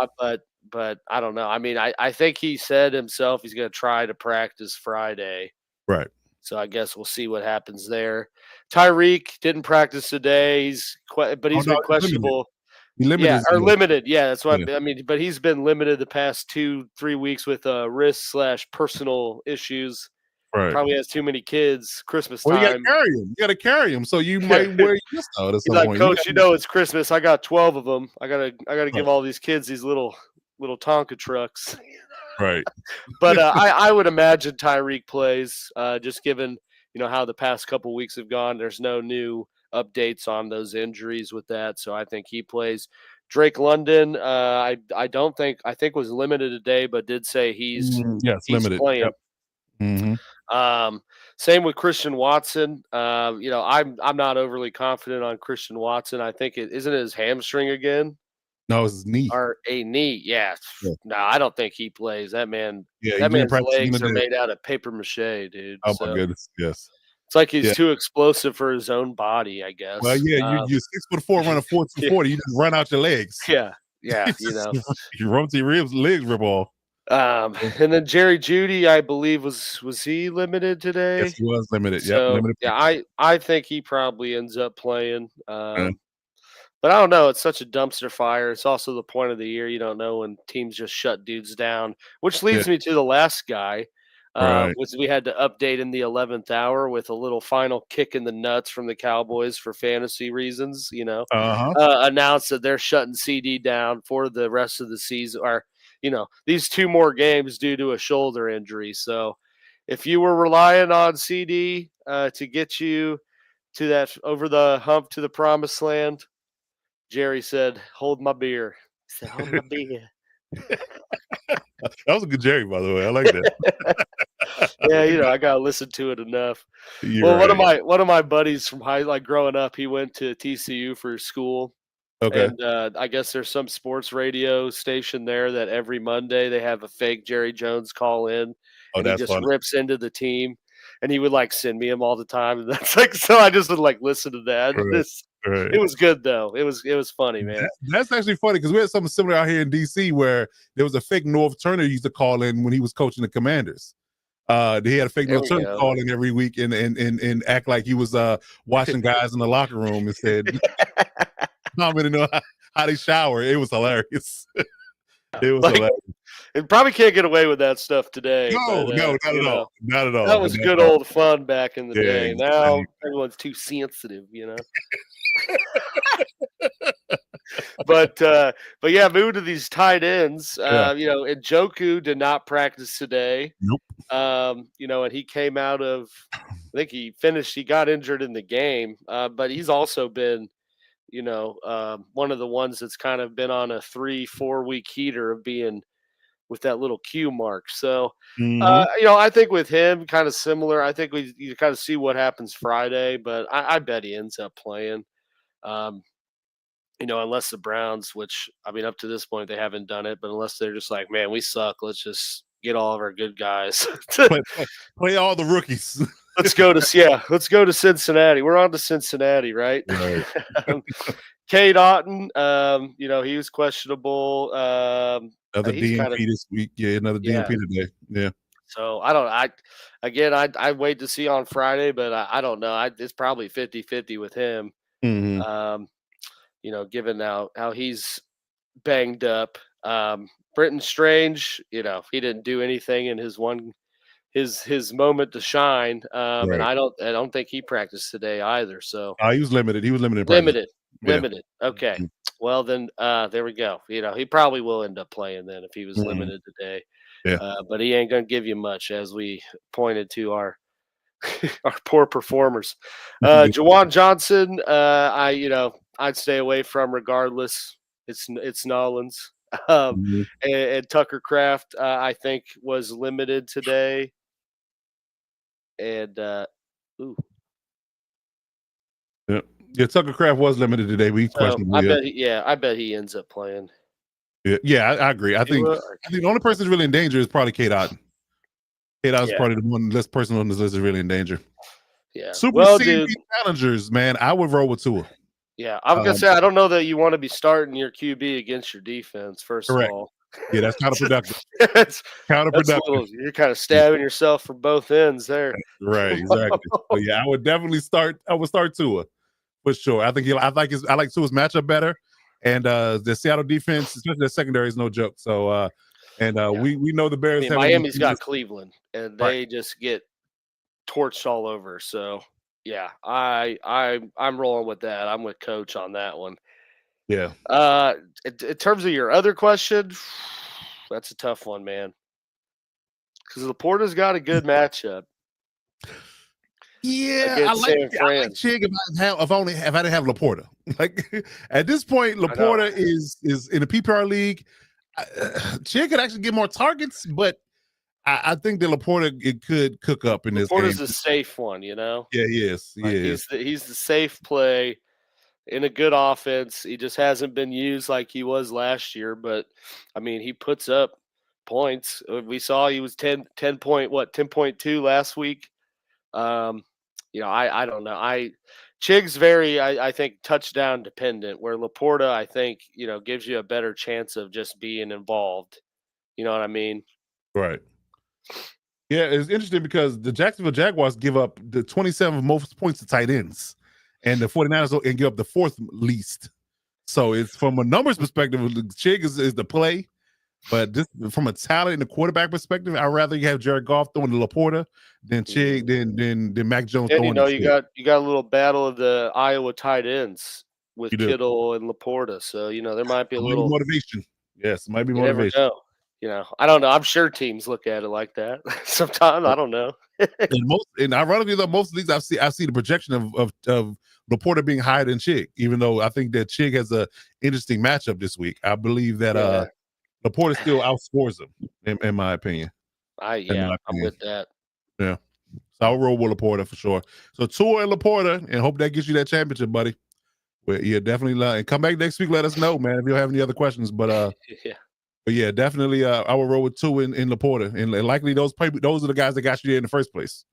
But I don't know. I mean, I think he said himself he's going to try to practice Friday.
Right.
So I guess we'll see what happens there. Tyreek didn't practice today. He's been questionable. Limited. Yeah, that's what I mean. But he's been limited the past 2-3 weeks with wrist/personal issues.
Right.
Probably has too many kids. Christmas time.
You got to carry him. So you might wear your out at some point.
Coach, it's Christmas. I got 12 of them. I gotta give all these kids these little Tonka trucks.
Right.
But I would imagine Tyreek plays, just given how the past couple weeks have gone. There's no new updates on those injuries with that. So I think he plays. Drake London, I think was limited today, but did say he's
Yes, limited.
playing.
Yep.
Same with Christian Watson. I'm not overly confident on Christian Watson. I think it isn't his hamstring again
No, it's his knee.
or a knee. Yeah. No, I don't think he plays. That man.
Yeah,
That man's
practicing
legs are
today.
made out of paper mache, dude.
Oh
So
my goodness, yes.
it's like he's
Yeah.
too explosive for his own body, I guess.
Well, yeah, you're 6'4", running 4.240. You just run out your legs.
Yeah. You
run to your ribs, legs rip off.
And then Jerry Jeudy, I believe was he limited today?
Yes, he was limited.
So,
limited.
yeah, I think he probably ends up playing. But I don't know. It's such a dumpster fire. It's also the point of the year. You don't know when teams just shut dudes down, which leads me to the last guy, which we had to update in the 11th hour with a little final kick in the nuts from the Cowboys for fantasy reasons. Announced that they're shutting CD down for the rest of the season, or these 2 more games due to a shoulder injury. So if you were relying on CD to get you to that over the hump to the promised land, Jerry said, "Hold my beer." He said, "Hold my beer."
That was a good Jerry, by the way. I like that.
Yeah, I gotta listen to it enough.
You're right.
One of my buddies from growing up, he went to TCU for school.
Okay.
And I guess there's some sports radio station there that every Monday they have a fake Jerry Jones call in.
Oh,
and he
that's
just
funny.
rips into the team. And he would send me him all the time. And that's so I just would listen to that.
Right.
It was good though. It was funny, man.
That's actually funny because we had something similar out here in DC where there was a fake North Turner used to call in when he was coaching the Commanders. They had a fake North Turner call in every week and act like he was watching guys in the locker room and said, commenting on how they shower. It was hilarious. It was hilarious.
It probably can't get away with that stuff today.
No, not at all. Not at all.
That was good old fun back in the day. Now
exactly.
everyone's too sensitive, But yeah, moving to these tight ends. Njoku did not practice today.
Nope.
And he came out of, I think he got injured in the game. But he's also been, one of the ones that's kind of been on a 3-4 week heater of being with that little Q mark. So, I think with him, kind of similar. I think you kind of see what happens Friday, but I bet he ends up playing. Unless the Browns, which up to this point they haven't done it, but unless they're just like, man, we suck, let's just get all of our good guys.
play all the rookies.
Let's go to Cincinnati. We're on to Cincinnati, right? Cade Otton, he was questionable.
Another DNP this week. Yeah, another DNP today. Yeah.
So I wait to see on Friday, but I don't know. It's probably 50-50 with him. Given how he's banged up. Brenton Strange, he didn't do anything in his moment to shine. And I don't think he practiced today either. So
he was limited. He was limited.
Limited. Okay. Well, then there we go. He probably will end up playing then if he was limited today.
Yeah.
But he ain't gonna give you much, as we pointed to our poor performers. Jawan Johnson, I'd stay away from regardless. It's Nolans. And Tucker Kraft, I think, was limited today. And
Yeah, Tucker Kraft was limited today.
I bet he ends up playing.
Yeah, I agree. I think the only person that's really in danger is probably Cade Otton. Cade Otton's probably the one less person on this list is really in danger.
Yeah.
CB challengers, man. I would roll with Tua.
Yeah, I'm gonna say I don't know that you want to be starting your QB against your defense. First of all,
yeah, that's counterproductive.
You're kind of stabbing yourself from both ends there.
Right, exactly. But yeah, I would definitely start. I would start Tua for sure. I think I like Tua's matchup better, and the Seattle defense, especially the secondary, is no joke. So, we know the Bears.
Miami's got Cleveland, and they just get torched all over. So. Yeah, I'm rolling with that. I'm with Coach on that one.
Yeah.
In terms of your other question, that's a tough one, man. Because Laporta's got a good matchup.
Yeah,
against San
I
Fran.
like Chig if I didn't have Laporta. Like at this point, Laporta is in the PPR league. Chig could actually get more targets, but I think that Laporta it could cook up in this game.
Laporta's a safe one, you know.
Yeah, he is.
Like
He is.
he's the safe play in a good offense. He just hasn't been used like he was last year, but I mean, he puts up points. We saw he was 10.2 last week. You know, I don't know. Chig's very, I think, touchdown dependent, where Laporta, I think, you know, gives you a better chance of just being involved. You know what I mean?
Right. Yeah, it's interesting because the Jacksonville Jaguars give up the 27th most points to tight ends, and the 49ers and give up the 4th least. So it's from a numbers perspective, Chig is the play. But this, from a talent and the quarterback perspective, I'd rather you have Jared Goff throwing to Laporta than Chig than Mac Jones
And
throwing.
you know,
to
you
Chig.
got a little battle of the Iowa tight ends with
You do.
Kittle and Laporta. So you know, there might be a
Might be
little
motivation. Yes, it might be
You never
motivation.
know. You know, I don't know. I'm sure teams look at it like that sometimes. I don't know.
And ironically, though, most of these I see the projection of Laporta being higher than Chig, even though I think that Chig has a interesting matchup this week. I believe that
Yeah.
Laporta still outscores him, in my opinion.
I'm with that.
Yeah. So I'll roll with Laporta for sure. So Tua and Laporta, and hope that gets you that championship, buddy. Well, yeah, definitely. And come back next week. Let us know, man, if you have any other questions. But yeah, definitely. I will roll with Tua in Laporta, and likely those are the guys that got you there in the first place.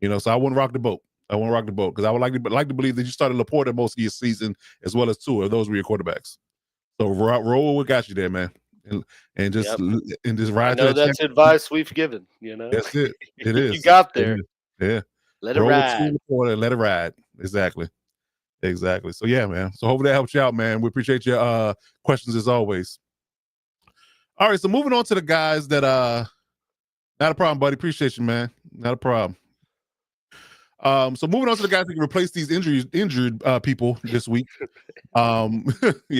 You know, so I wouldn't rock the boat. Because I would like to believe that you started Laporta most of your season as well as Tua. Those were your quarterbacks. So roll what got you there, man. And just ride.
I know that's advice we've given. You know,
that's it. It is.
You got there.
Yeah.
Let it ride.
Let it ride. Exactly. So yeah, man. So hopefully that helps you out, man. We appreciate your questions as always. All right. So moving on to the guys that not a problem, buddy. Appreciate you, man. Not a problem. So moving on to the guys that can replace these injured people this week. Yeah,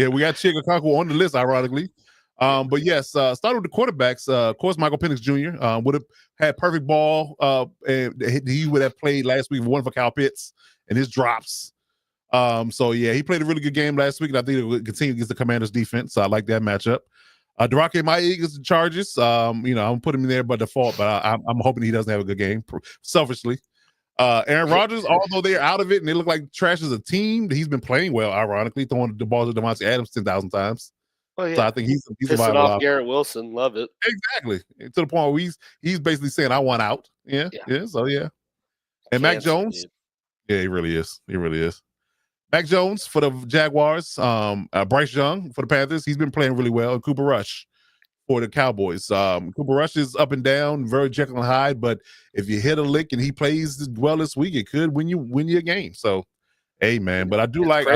we got Chig Okonkwo on the list, ironically. But yes, starting with the quarterbacks. Of course, Michael Penix Jr. Would have had perfect ball, and he would have played last week. One for Kyle Pitts and his drops. So yeah, he played a really good game last week, and I think it will continue against the Commanders defense. So I like that matchup. Durake Mai against the Chargers. You know, I'm putting him there by default, but I'm hoping he doesn't have a good game, selfishly. Aaron Rodgers, although they're out of it and they look like trash as a team, he's been playing well, ironically, throwing the ball to Devontae Adams 10,000 times.
Oh, yeah.
So I think he's a
pissing
viable
off
option.
Garrett Wilson. Love it.
Exactly. To the point where he's basically saying, I want out. Yeah. So yeah. And Mac Jones.
Dude.
Yeah, he really is. Mac Jones for the Jaguars. Bryce Young for the Panthers. He's been playing really well. And Cooper Rush for the Cowboys. Cooper Rush is up and down, very Jekyll and Hyde, but if you hit a lick and he plays well this week, it could win you a game. So, hey, man. But I do like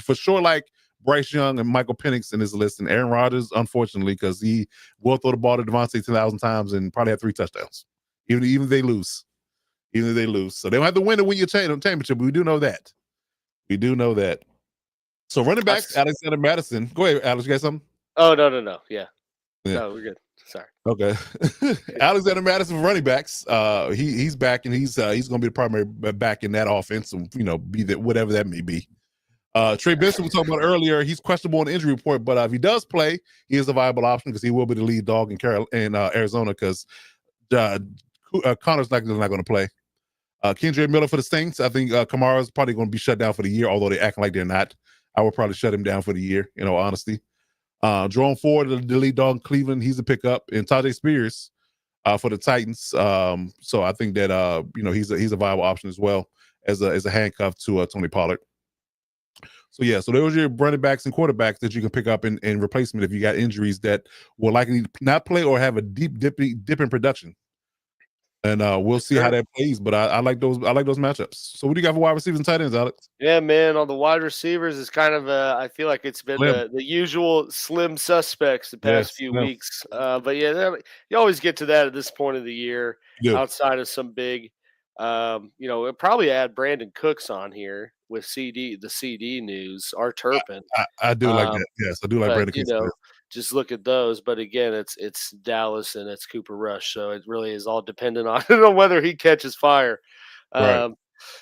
for sure like Bryce Young and Michael Penix in his list, and Aaron Rodgers, unfortunately, because he will throw the ball to Devontae 10,000 times and probably have 3 touchdowns, even if they lose. So they don't have to win to win your championship. But we do know that. So running backs, Alexander Madison. Go ahead, Alex. You got something?
Oh, no. Yeah. No, we're good. Sorry.
Okay. Alexander Madison for running backs. He's back, and he's going to be the primary back in that offense, and be that whatever that may be. Trey Benson we talked about earlier. He's questionable on the injury report, but if he does play, he is a viable option because he will be the lead dog in Arizona because Connor's not going to play. Kendre Miller for the Saints. I think Kamara's probably going to be shut down for the year, although they acting like they're not. I would probably shut him down for the year, in all honesty. Jerome Ford, the lead dog in Cleveland, he's a pickup, and Tajay Spears for the Titans. So I think that he's a viable option as well as a handcuff to Tony Pollard. So yeah, so those are your running backs and quarterbacks that you can pick up in replacement if you got injuries that will likely not play or have a deep dip in production. And we'll see how that plays, but I like those matchups. So what do you got for wide receivers and tight ends, Alex?
Yeah, man, on the wide receivers is kind of I feel like it's been the usual slim suspects the past few weeks. But yeah, you always get to that at this point of the year outside of some big we'll probably add Brandon Cooks on here with the CD news, our Turpin.
I do like that. Yes, I do like Brandon Cooks.
Just look at those, but again, it's Dallas and it's Cooper Rush, so it really is all dependent on whether he catches fire.
Right.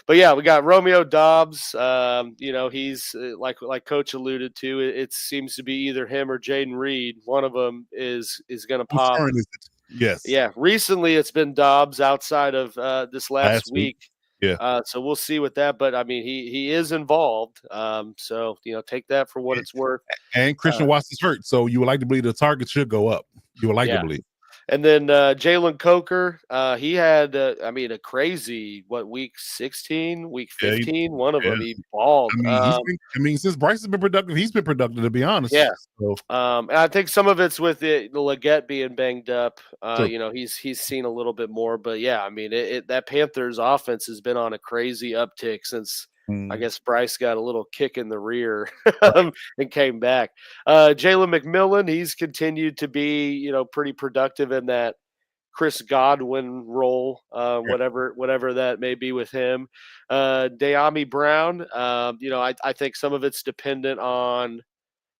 But yeah, we got Romeo Dobbs. You know, he's like Coach alluded to. It seems to be either him or Jaden Reed. One of them is going to
Whose
pop.
turn is it? Yes.
Yeah, recently it's been Dobbs outside of this last week.
Yeah.
So we'll see with that. But I mean, he is involved. So you know, take that for what it's worth.
And Christian Watson's hurt, so you would like to believe the target should go up. You would like to believe.
And then Jalen Coker, he had, I mean, a crazy, week 16, week 15, one of them, he balled.
I mean, since Bryce has been productive, he's been productive, to be honest.
Yeah.
So.
And I think some of it's with the Leggett being banged up. You know, he's seen a little bit more. But, yeah, I mean, that Panthers offense has been on a crazy uptick since I guess Bryce got a little kick in the rear and came back. Jalen McMillan, he's continued to be, you know, pretty productive in that Chris Godwin role, whatever that may be with him. De'Ami Brown, you know, I think some of it's dependent on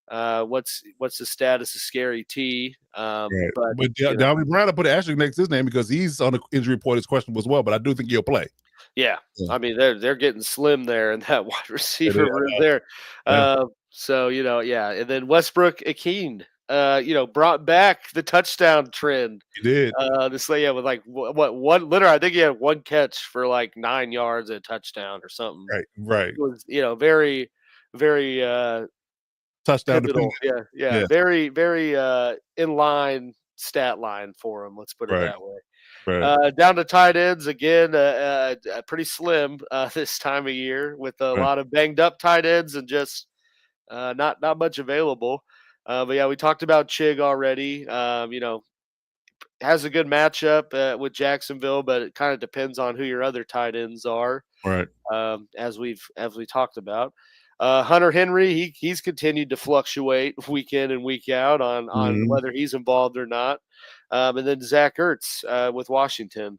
what's the status of Scary T.
But De'Ami Brown, I put an asterisk next to his name because he's on the injury report as questionable as well, but I do think he'll play.
Yeah, I mean they're getting slim there in that wide receiver room there. So you know, yeah, and then Westbrook Akeen, you know, brought back the touchdown trend.
He did.
This with like one literally, I think he had one catch for like 9 yards and a touchdown or something.
Right.
It was, you know, very
touchdown
pivotal. Yeah. Very in line stat line for him. Let's put it that way.
Right.
Down to tight ends again, pretty slim this time of year with a lot of banged up tight ends and just not much available. But yeah, we talked about Chig already. You know, has a good matchup with Jacksonville, but it kind of depends on who your other tight ends are.
Right.
As we talked about. Hunter Henry, he's continued to fluctuate week in and week out on whether he's involved or not. And then Zach Ertz with Washington.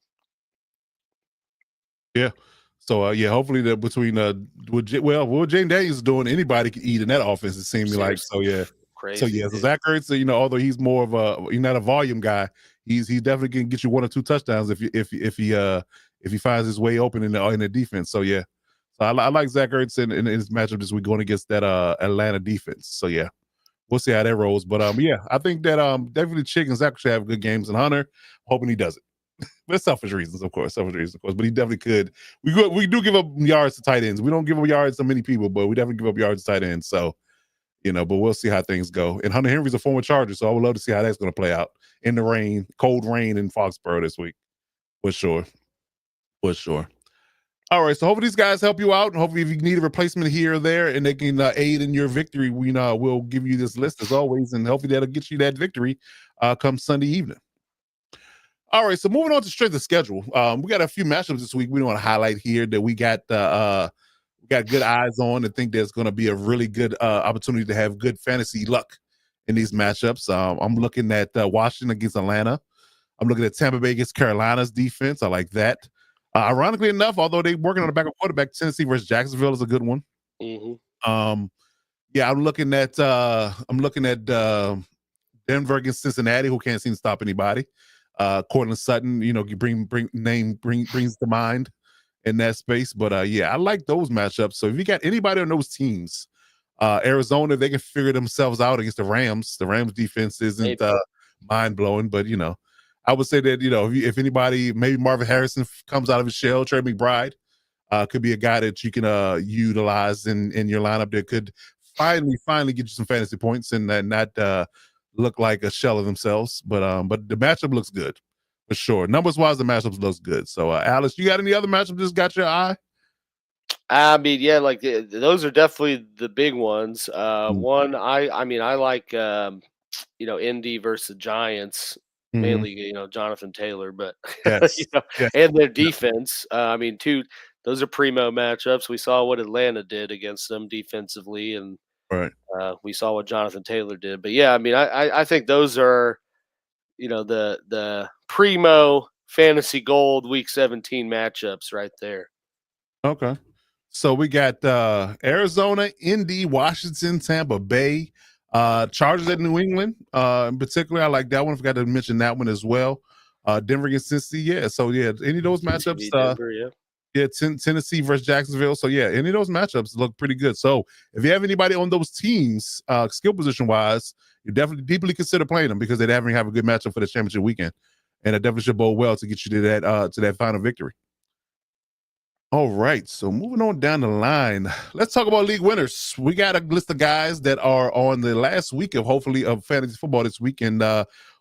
Yeah. So hopefully between what Jane Daniels is doing, anybody can eat in that offense. It seems like so. Yeah.
Crazy.
So yeah. So Zach Ertz, you know, although he's more of he's not a volume guy, he's definitely can get you 1 or 2 touchdowns if he finds his way open in the defense. So yeah. So I like Zach Ertz in his matchup this week going against that Atlanta defense. So yeah, we'll see how that rolls. But yeah, I think that definitely Chig and Zach should have good games, and Hunter, hoping he does it. But selfish reasons, of course. But he definitely could. We do give up yards to tight ends. We don't give up yards to many people, but we definitely give up yards to tight ends. So, you know, but we'll see how things go. And Hunter Henry's a former Charger, so I would love to see how that's going to play out in the rain, cold rain in Foxborough this week. For sure. All right, so hopefully these guys help you out, and hopefully if you need a replacement here or there and they can aid in your victory, we'll give you this list as always, and hopefully that'll get you that victory come Sunday evening. All right, so moving on to strength of schedule. We got a few matchups this week we want to highlight here that we got good eyes on and think there's going to be a really good opportunity to have good fantasy luck in these matchups. I'm looking at Washington against Atlanta. I'm looking at Tampa Bay against Carolina's defense. I like that. Ironically enough, although they're working on the backup quarterback, Tennessee versus Jacksonville is a good one. Yeah, I'm looking at Denver against Cincinnati, who can't seem to stop anybody. Cortland Sutton, you know, brings to mind in that space. But yeah, I like those matchups. So if you got anybody on those teams, Arizona, they can figure themselves out against the Rams. The Rams defense isn't mind blowing, but you know. I would say that, you know, if anybody, maybe Marvin Harrison comes out of his shell, Trey McBride could be a guy that you can utilize in your lineup that could finally get you some fantasy points and not look like a shell of themselves. But the matchup looks good for sure. Numbers wise, the matchup looks good. So, Alice, you got any other matchup that's got your eye?
I mean, yeah, like those are definitely the big ones. One, I mean, I like, you know, Indy versus Giants. Mainly, you know, Jonathan Taylor, but
yes.
you know, and their defense. I mean, those are primo matchups. We saw what Atlanta did against them defensively, and we saw what Jonathan Taylor did. But yeah, I mean, I think those are, you know, the primo fantasy gold week 17 matchups right there.
Okay, so we got Arizona, Indy, Washington, Tampa Bay. Chargers at New England, in particular, I like that one. I forgot to mention that one as well. Denver against Cincy, yeah. So yeah, any of those matchups,
Denver,
Yeah, Tennessee versus Jacksonville. So yeah, any of those matchups look pretty good. So if you have anybody on those teams, skill position wise, you definitely deeply consider playing them because they definitely have a good matchup for the championship weekend, and it definitely should bode well to get you to that final victory. All right, so moving on down the line, let's talk about league winners. We got a list of guys that are on the last week of hopefully of fantasy football this week, and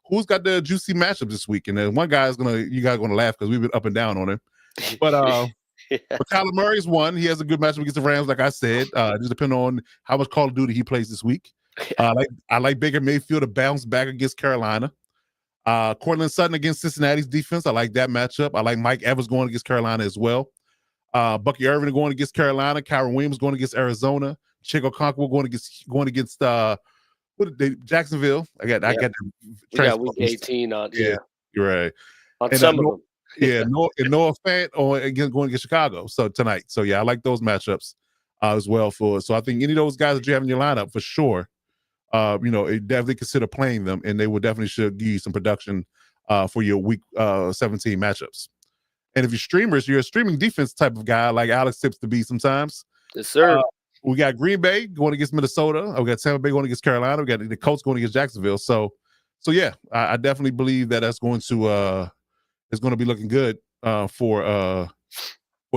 who's got the juicy matchup this week? And then one guy's you guys gonna laugh because we've been up and down on him, but
Yeah.
but Kyler Murray's one. He has a good matchup against the Rams, like I said. Just depending on how much Call of Duty he plays this week. I like Baker Mayfield to bounce back against Carolina. Cortland Sutton against Cincinnati's defense. I like that matchup. I like Mike Evans going against Carolina as well. Bucky Irvin going against Carolina. Kyron Williams going against Arizona. Chico Conquo going against Jacksonville. I got
We got week 18 on
yeah, you're right.
on
And,
some of them.
Yeah, Noah Fant going against Chicago. So tonight. So yeah, I like those matchups as well so I think any of those guys that you have in your lineup for sure, definitely consider playing them, and they will definitely should give you some production for your week 17 matchups. And if you're a streaming defense type of guy like Alex tips to be sometimes.
Yes, sir.
We got Green Bay going against Minnesota. We got Tampa Bay going against Carolina. We got the Colts going against Jacksonville. So yeah, I definitely believe that's going to it's going to be looking good for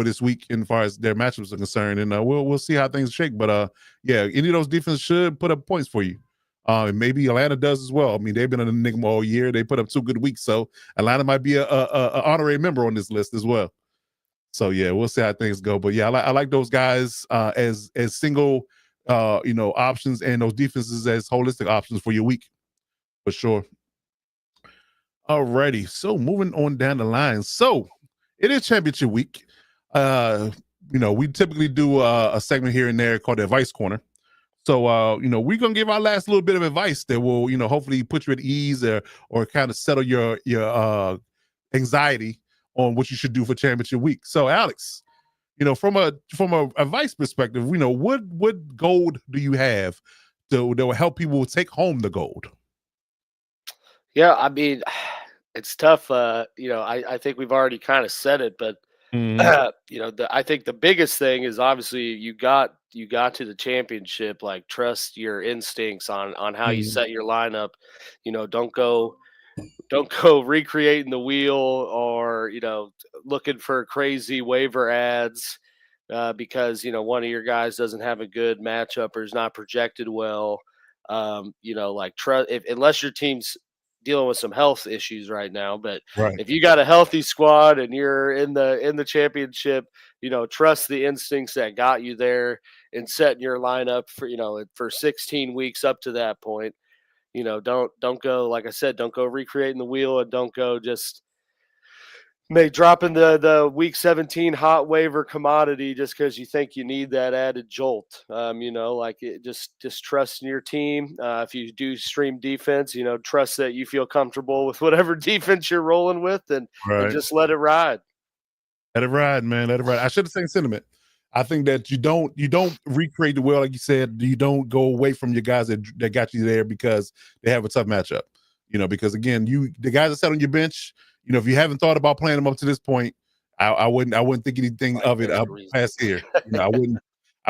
this week as far as their matchups are concerned, and we'll see how things shake. But yeah, any of those defenses should put up points for you. And maybe Atlanta does as well. I mean, they've been an enigma all year. They put up 2 good weeks, so Atlanta might be a honorary member on this list as well. So yeah, we'll see how things go. But yeah, I like those guys as single options, and those defenses as holistic options for your week for sure. Alrighty, so moving on down the line. So it is championship week. We typically do a segment here and there called the Advice Corner. So we're gonna give our last little bit of advice that will, hopefully put you at ease or kind of settle your anxiety on what you should do for championship week. So Alex, from a advice perspective, what gold do you have that will help people take home the gold?
Yeah, I mean, it's tough. I think we've already kind of said it, but I think the biggest thing is obviously you got to the championship. Like, trust your instincts on how you set your lineup. Don't go recreating the wheel or looking for crazy waiver ads because one of your guys doesn't have a good matchup or is not projected well. Trust unless your team's dealing with some health issues right now, but
right.
If you got a healthy squad and you're in the championship, trust the instincts that got you there and setting your lineup for 16 weeks up to that point. Don't go, like I said, don't go recreating the wheel, and don't go just dropping the week 17 hot waiver commodity just because you think you need that added jolt. Just trust in your team. If you do stream defense, trust that you feel comfortable with whatever defense you're rolling with, and just let it ride.
Let it ride, man. Let it ride. I should have said sentiment. I think that you don't recreate the wheel, like you said. You don't go away from your guys that got you there because they have a tough matchup. Because again, the guys that sat on your bench, if you haven't thought about playing them up to this point, I wouldn't think anything of it up past here. I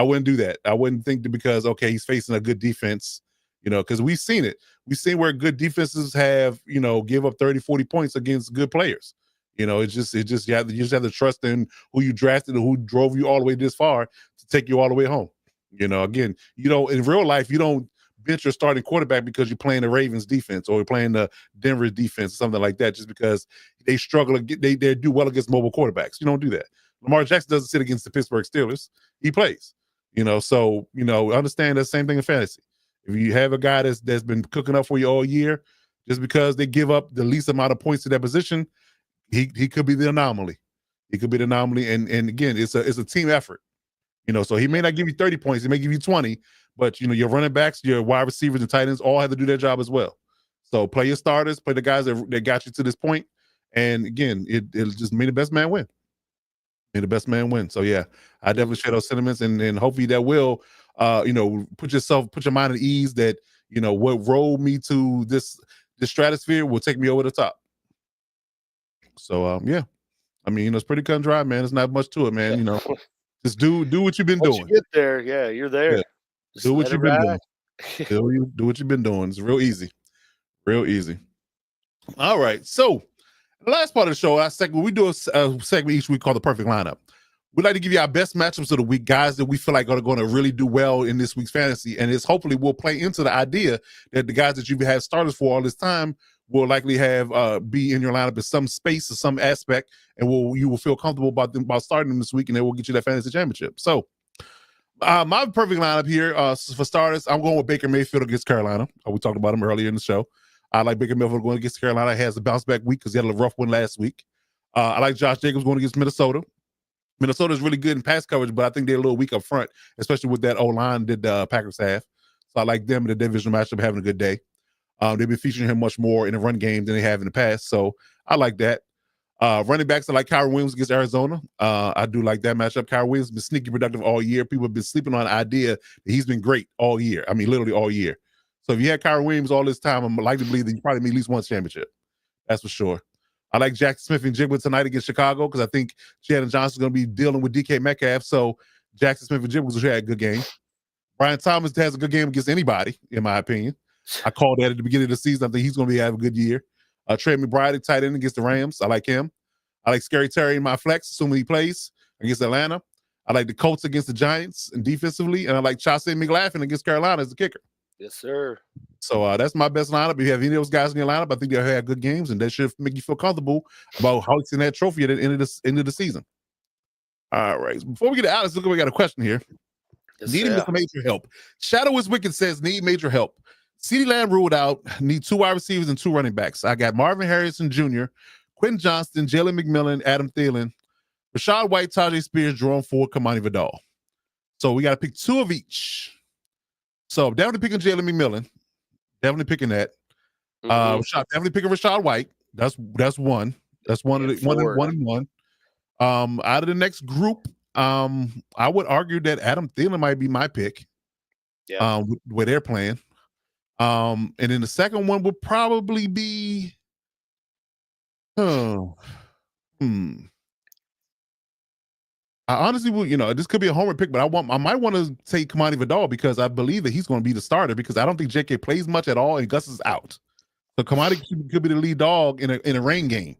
wouldn't do that. I wouldn't think that because he's facing a good defense, because we've seen it. We've seen where good defenses have, give up 30, 40 points against good players. It's just you just have to trust in who you drafted and who drove you all the way this far to take you all the way home. Again, in real life, you don't bench your starting quarterback because you're playing the Ravens defense or you're playing the Denver defense or something like that, just because they struggle they do well against mobile quarterbacks. You don't do that. Lamar Jackson doesn't sit against the Pittsburgh Steelers. He plays. So understand that same thing in fantasy. If you have a guy that's been cooking up for you all year, just because they give up the least amount of points to that position, he could be the anomaly. He could be the anomaly, and again, it's a team effort. So he may not give you 30 points, he may give you 20, but your running backs, your wide receivers, and tight ends all have to do their job as well. So play your starters, play the guys that got you to this point, and again, it'll just make the best man win. May the best man win. So yeah, I definitely share those sentiments, and hopefully that will, put your mind at ease that what rolled me to this stratosphere will take me over the top. So yeah. I mean, it's pretty cut and dry, man. There's not much to it, man. Just do what you've been
Once
doing.
you get there, yeah, you're there.
Yeah.
Just
Do what
let
you've
it
been
ride.
doing. Do what you've been doing. It's real easy. Real easy. All right. So the last part of the show, we do a segment each week called the perfect lineup. We'd like to give you our best matchups of the week, guys that we feel like are going to really do well in this week's fantasy. And it's hopefully will play into the idea that the guys that you've had starters for all this time will likely have be in your lineup in some space or some aspect, and you will feel comfortable about starting them this week, and they will get you that fantasy championship. So my perfect lineup here for starters, I'm going with Baker Mayfield against Carolina. We talked about him earlier in the show. I like Baker Mayfield going against Carolina. He has a bounce back week because he had a rough one last week. I like Josh Jacobs going against Minnesota. Minnesota is really good in pass coverage, but I think they're a little weak up front, especially with that O-line that the Packers have. So I like them in the divisional matchup having a good day. They've been featuring him much more in the run game than they have in the past. So I like that. Running backs, I like Kyron Williams against Arizona. I do like that matchup. Kyron Williams has been sneaky productive all year. People have been sleeping on the idea that he's been great all year. I mean, literally all year. So if you had Kyron Williams all this time, I'm likely to believe that you probably need at least one championship. That's for sure. I like Jackson Smith and Jigba tonight against Chicago because I think Shannon Johnson's going to be dealing with DK Metcalf. So Jackson Smith and Jigba should have a good game. Brian Thomas has a good game against anybody, in my opinion. I called that at the beginning of the season. I think he's going to have a good year. Trey McBride, tight end against the Rams. I like him. I like Scary Terry in my flex, assuming he plays against Atlanta. I like the Colts against the Giants and defensively, and I like Chauncey McLaughlin against Carolina as the kicker.
Yes, sir.
So that's my best lineup. If you have any of those guys in your lineup, I think they'll have good games, and that should make you feel comfortable about hoisting that trophy at the end of the season. All right. Before we get to Alex, look, we got a question here.
Yes,
Needing
sir.
some major help. Shadow is Wicked says, need major help. CeeDee Lamb ruled out. Need 2 wide receivers and 2 running backs. I got Marvin Harrison Jr., Quentin Johnston, Jalen McMillan, Adam Thielen, Rashad White, Tajay Spears, Jerome Ford, Kamani Vidal. So we got to pick 2 of each. So I'm definitely picking Jalen McMillan. Definitely picking that. Definitely picking Rashad White. That's one. That's one of the one and one. Out of the next group, I would argue that Adam Thielen might be my pick.
Yeah.
Where they're playing. And then the second one would probably be I honestly will, this could be a homer pick, but I might want to take Kamani Vidal because I believe that he's going to be the starter because I don't think JK plays much at all and Gus is out. So Kamani could be the lead dog in a rain game.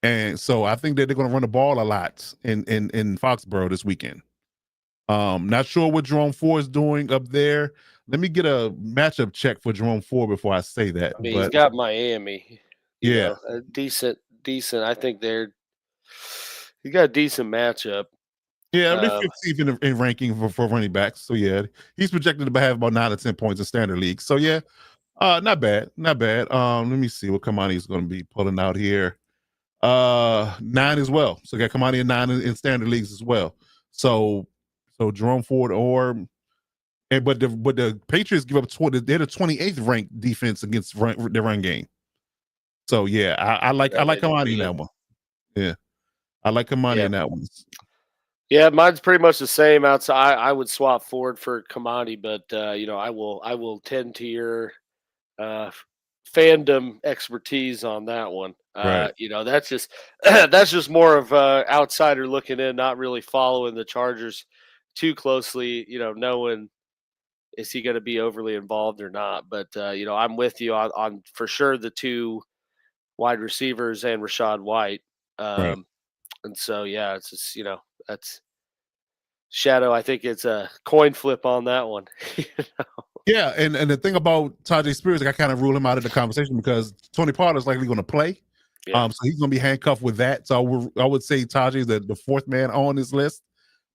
And so I think that they're going to run the ball a lot in Foxborough this weekend. Not sure what Jerome Ford is doing up there. Let me get a matchup check for Jerome Ford before I say that.
I mean, he's got Miami.
Yeah.
A decent. I think he got a decent matchup.
Yeah, they're 15th in ranking for running backs. So yeah, he's projected to have about 9 or 10 points in standard league. So yeah, not bad. Let me see what Kamani is going to be pulling out here. 9 as well. So got Kamani at 9 in standard leagues as well. So Jerome Ford but the Patriots give up 20. They're the 28th ranked defense against the run game. So yeah, I like Kamani in that one. Yeah, I like Kamani in that one.
Yeah, mine's pretty much the same. Outside, I would swap Ford for Kamani, but I will tend to your fandom expertise on that one.
Right.
That's just more of outsider looking in, not really following the Chargers too closely. Knowing is he going to be overly involved or not? But I'm with you on for sure the 2 wide receivers and Rashad White.
Right.
And so yeah, it's just that's Shadow. I think it's a coin flip on that one.
Yeah, and the thing about Tajay Spears, I kind of rule him out of the conversation because Tony Pollard is likely going to play.
Yeah.
So he's going to be handcuffed with that. So I would say Tajay is the 4th man on this list.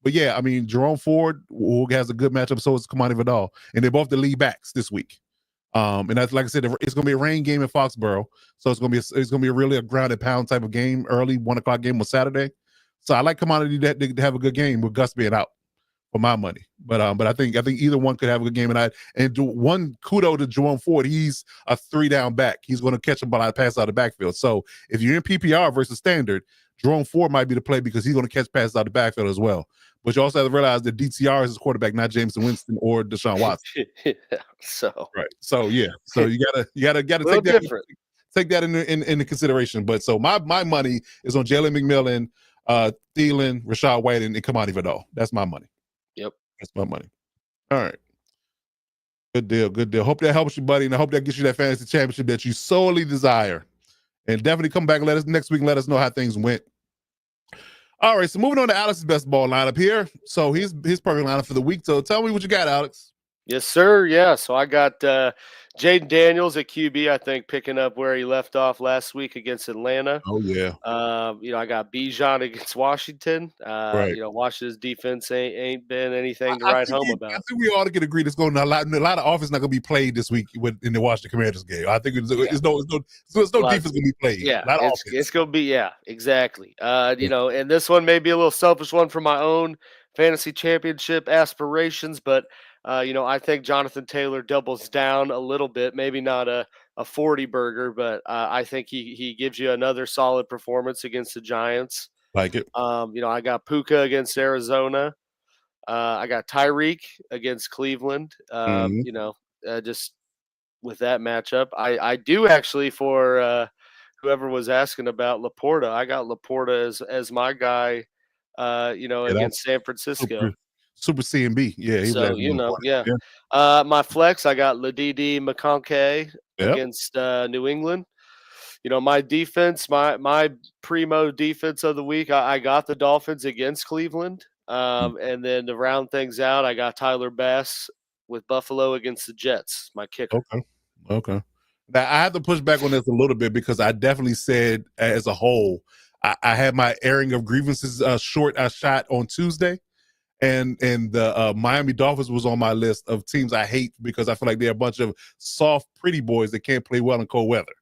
But yeah, I mean, Jerome Ford, who has a good matchup, so is Kamani Vidal. And they're both the lead backs this week. And that's, like I said, it's going to be a rain game in Foxborough. So it's going to be really a grounded pound type of game, early 1 o'clock game on Saturday. So I like Kamani to have a good game with Gus being out for my money. But I think either one could have a good game. And do one kudo to Jerome Ford. He's a 3-down back. He's going to catch a ball out pass out of the backfield. So if you're in PPR versus standard, Jerome Ford might be the play because he's going to catch passes out of the backfield as well. But you also have to realize that DTR is his quarterback, not Jameson Winston or Deshaun Watson.
Yeah, so
right. So yeah. So you gotta take that.
Different.
take that into consideration. But so my money is on Jalen McMillan, Thielen, Rashad White, and Kamani Vidal. That's my money.
Yep.
That's my money. All right. Good deal. Good deal. Hope that helps you, buddy, and I hope that gets you that fantasy championship that you solely desire. And definitely come back and let us next week and let us know how things went. All right, so moving on to Alex's best ball lineup here. So his perfect lineup for the week. So tell me what you got, Alex.
Yes, sir. Yeah. So I got Jaden Daniels at QB, I think, picking up where he left off last week against Atlanta.
Oh, yeah.
I got Bijan against Washington.
Right.
Washington's defense ain't been anything to write home about.
I think we ought to get agreed. It's going a lot of offense not going to be played this week in the Washington Commanders game. I think there's no defense going to be played.
Yeah, it's going to be exactly. And this one may be a little selfish one for my own fantasy championship aspirations, but I think Jonathan Taylor doubles down a little bit, maybe not a 40 burger, but I think he gives you another solid performance against the Giants.
Like it.
I got Puka against Arizona. I got Tyreek against Cleveland. Just with that matchup, I do actually for whoever was asking about Laporta, I got Laporta as my guy. Against San Francisco.
Super CMB. Yeah.
So, my flex, I got Ladidi McConkey against New England. My defense, my primo defense of the week, I got the Dolphins against Cleveland. And then to round things out, I got Tyler Bass with Buffalo against the Jets, my kicker.
Okay. Now, I have to push back on this a little bit because I definitely said as a whole, I had my airing of grievances shot on Tuesday. And the Miami Dolphins was on my list of teams I hate because I feel like they're a bunch of soft, pretty boys that can't play well in cold weather.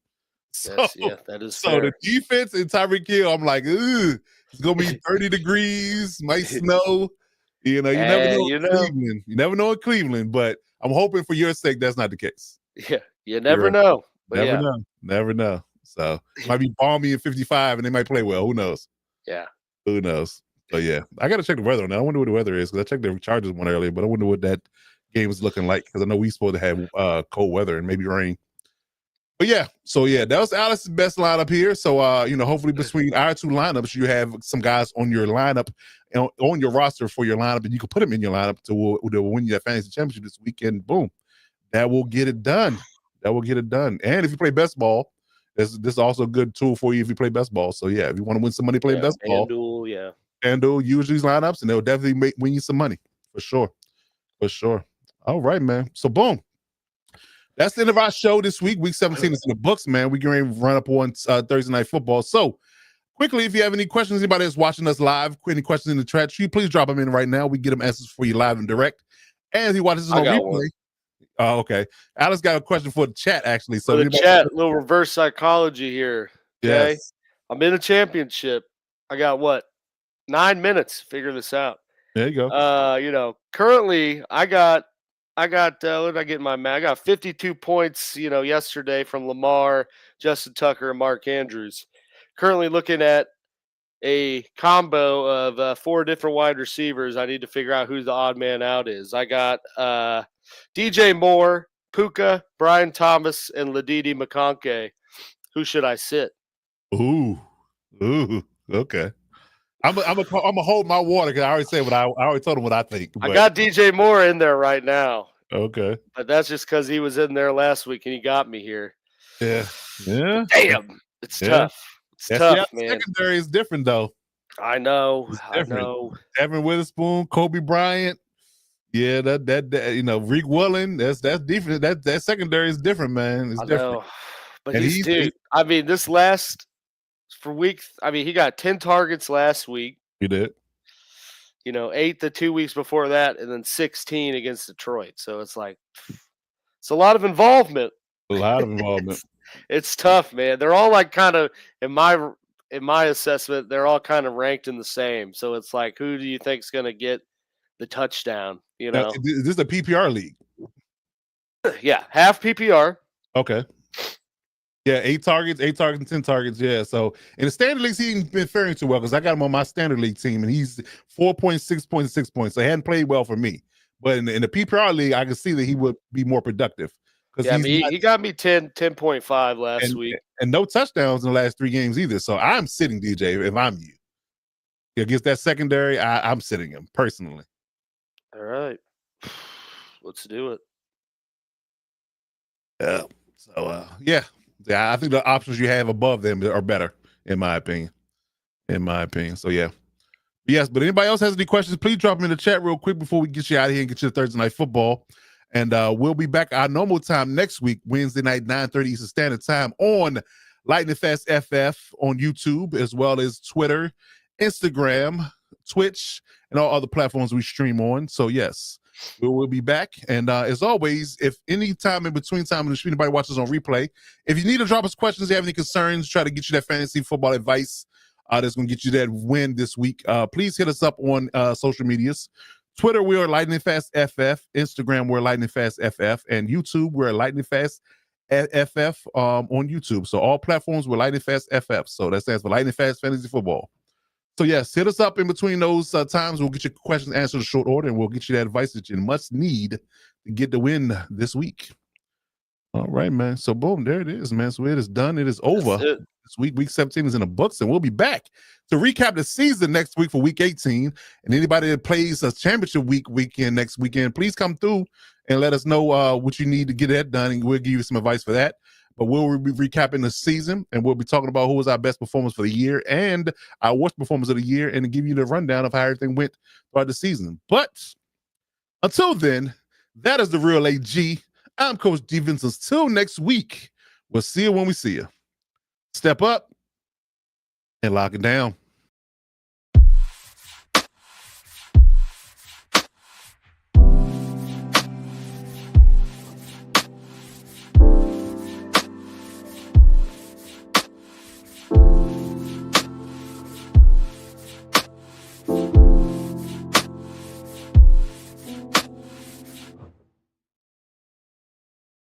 That is
so
fair.
the defense in Tyreek Hill, I'm like, ugh, it's gonna be 30 degrees, might snow. You never know in Cleveland. You never know in Cleveland, but I'm hoping for your sake that's not the case.
Yeah, you never know.
Never know. So it might be balmy in 55 and they might play well. Who knows?
Yeah.
Who knows? But yeah, I got to check the weather on that. I wonder what the weather is because I checked the Chargers one earlier, but I wonder what that game is looking like because I know we supposed to have cold weather and maybe rain. But yeah, that was Alex's best lineup here. So hopefully between our two lineups, you have some guys on your lineup, on your roster for your lineup, and you can put them in your lineup to win your fantasy championship this weekend. Boom, that will get it done. And if you play best ball, this is also a good tool for you if you play best ball. So yeah, if you want to win some money playing best ball, FanDuel, use these lineups, and they'll definitely win you some money for sure. All right, man. So boom. That's the end of our show this week. Week 17 is in the books, man. We're going to run up on Thursday Night Football. So, quickly, if you have any questions, anybody that's watching us live, any questions in the chat, please drop them in right now. We get them answers for you live and direct. And if you watch this on replay. Oh, okay. Alex got a question for the chat, actually. So,
for the chat, little reverse psychology here. Okay. Yes. I'm in a championship. I got 9 minutes to figure this out.
There you go.
Currently, I got what did I get in my math? I got 52 points, yesterday from Lamar, Justin Tucker, and Mark Andrews. Currently looking at a combo of 4 different wide receivers. I need to figure out who the odd man out is. I got DJ Moore, Puka, Brian Thomas, and Ladidi McConkey. Who should I sit?
Ooh, okay. I'm gonna hold my water because I already said I already told him what I think.
But I got DJ Moore in there right now.
Okay,
but that's just because he was in there last week and he got me here.
Yeah.
Damn, it's tough. It's tough, man.
Secondary is different though.
I know.
Evan Witherspoon, Kobe Bryant. Yeah, that Reek Willing. That's different. That secondary is different, man. It's different.
Know. But this last. For week, he got 10 targets last week.
He did.
8 the 2 weeks before that, and then 16 against Detroit. So it's like, it's a lot of involvement. It's tough, man. They're all like kind of in my assessment, they're all kind of ranked in the same. So it's like, who do you think is going to get the touchdown?
Now, is this a PPR league?
Yeah, half PPR.
Okay. Yeah, 8 targets and 10 targets. Yeah. So in the standard leagues, he ain't been faring too well because I got him on my standard league team and he's 4.6 points. So he hadn't played well for me. But in the PPR league, I can see that he would be more productive
Yeah, I mean, he got me 10.5 last week.
And no touchdowns in the last 3 games either. So I'm sitting DJ if I'm you. Against that secondary, I'm sitting him personally.
All right. Let's do it.
Yeah. So yeah, I think the options you have above them are better, in my opinion. So yeah. Yes, but anybody else has any questions, please drop them in the chat real quick before we get you out of here and get you to Thursday Night Football. And we'll be back our normal time next week, Wednesday night, 9:30 Eastern Standard Time on Lightning Fast FF on YouTube, as well as Twitter, Instagram, Twitch, and all other platforms we stream on. So yes, we will be back. And as always, if any time in between time, if anybody watches on replay, if you need to drop us questions, you have any concerns, try to get you that fantasy football advice that's going to get you that win this week, please hit us up on social medias. Twitter, we are Lightning Fast FF. Instagram, we're Lightning Fast FF. And YouTube, we're Lightning Fast FF on YouTube. So all platforms, we're Lightning Fast FF. So that stands for Lightning Fast Fantasy Football. So yes, hit us up in between those times. We'll get your questions answered in short order, and we'll get you that advice that you must need to get the win this week. All right, man. So boom, there it is, man. So it is done. It is over. This week 17 is in the books, and we'll be back to recap the season next week for week 18. And anybody that plays a championship weekend next weekend, please come through and let us know what you need to get that done, and we'll give you some advice for that. But we'll be recapping the season, and we'll be talking about who was our best performance for the year and our worst performance of the year, and to give you the rundown of how everything went throughout the season. But until then, that is the Real AG. I'm Coach D Vince. Until next week, we'll see you when we see you. Step up and lock it down.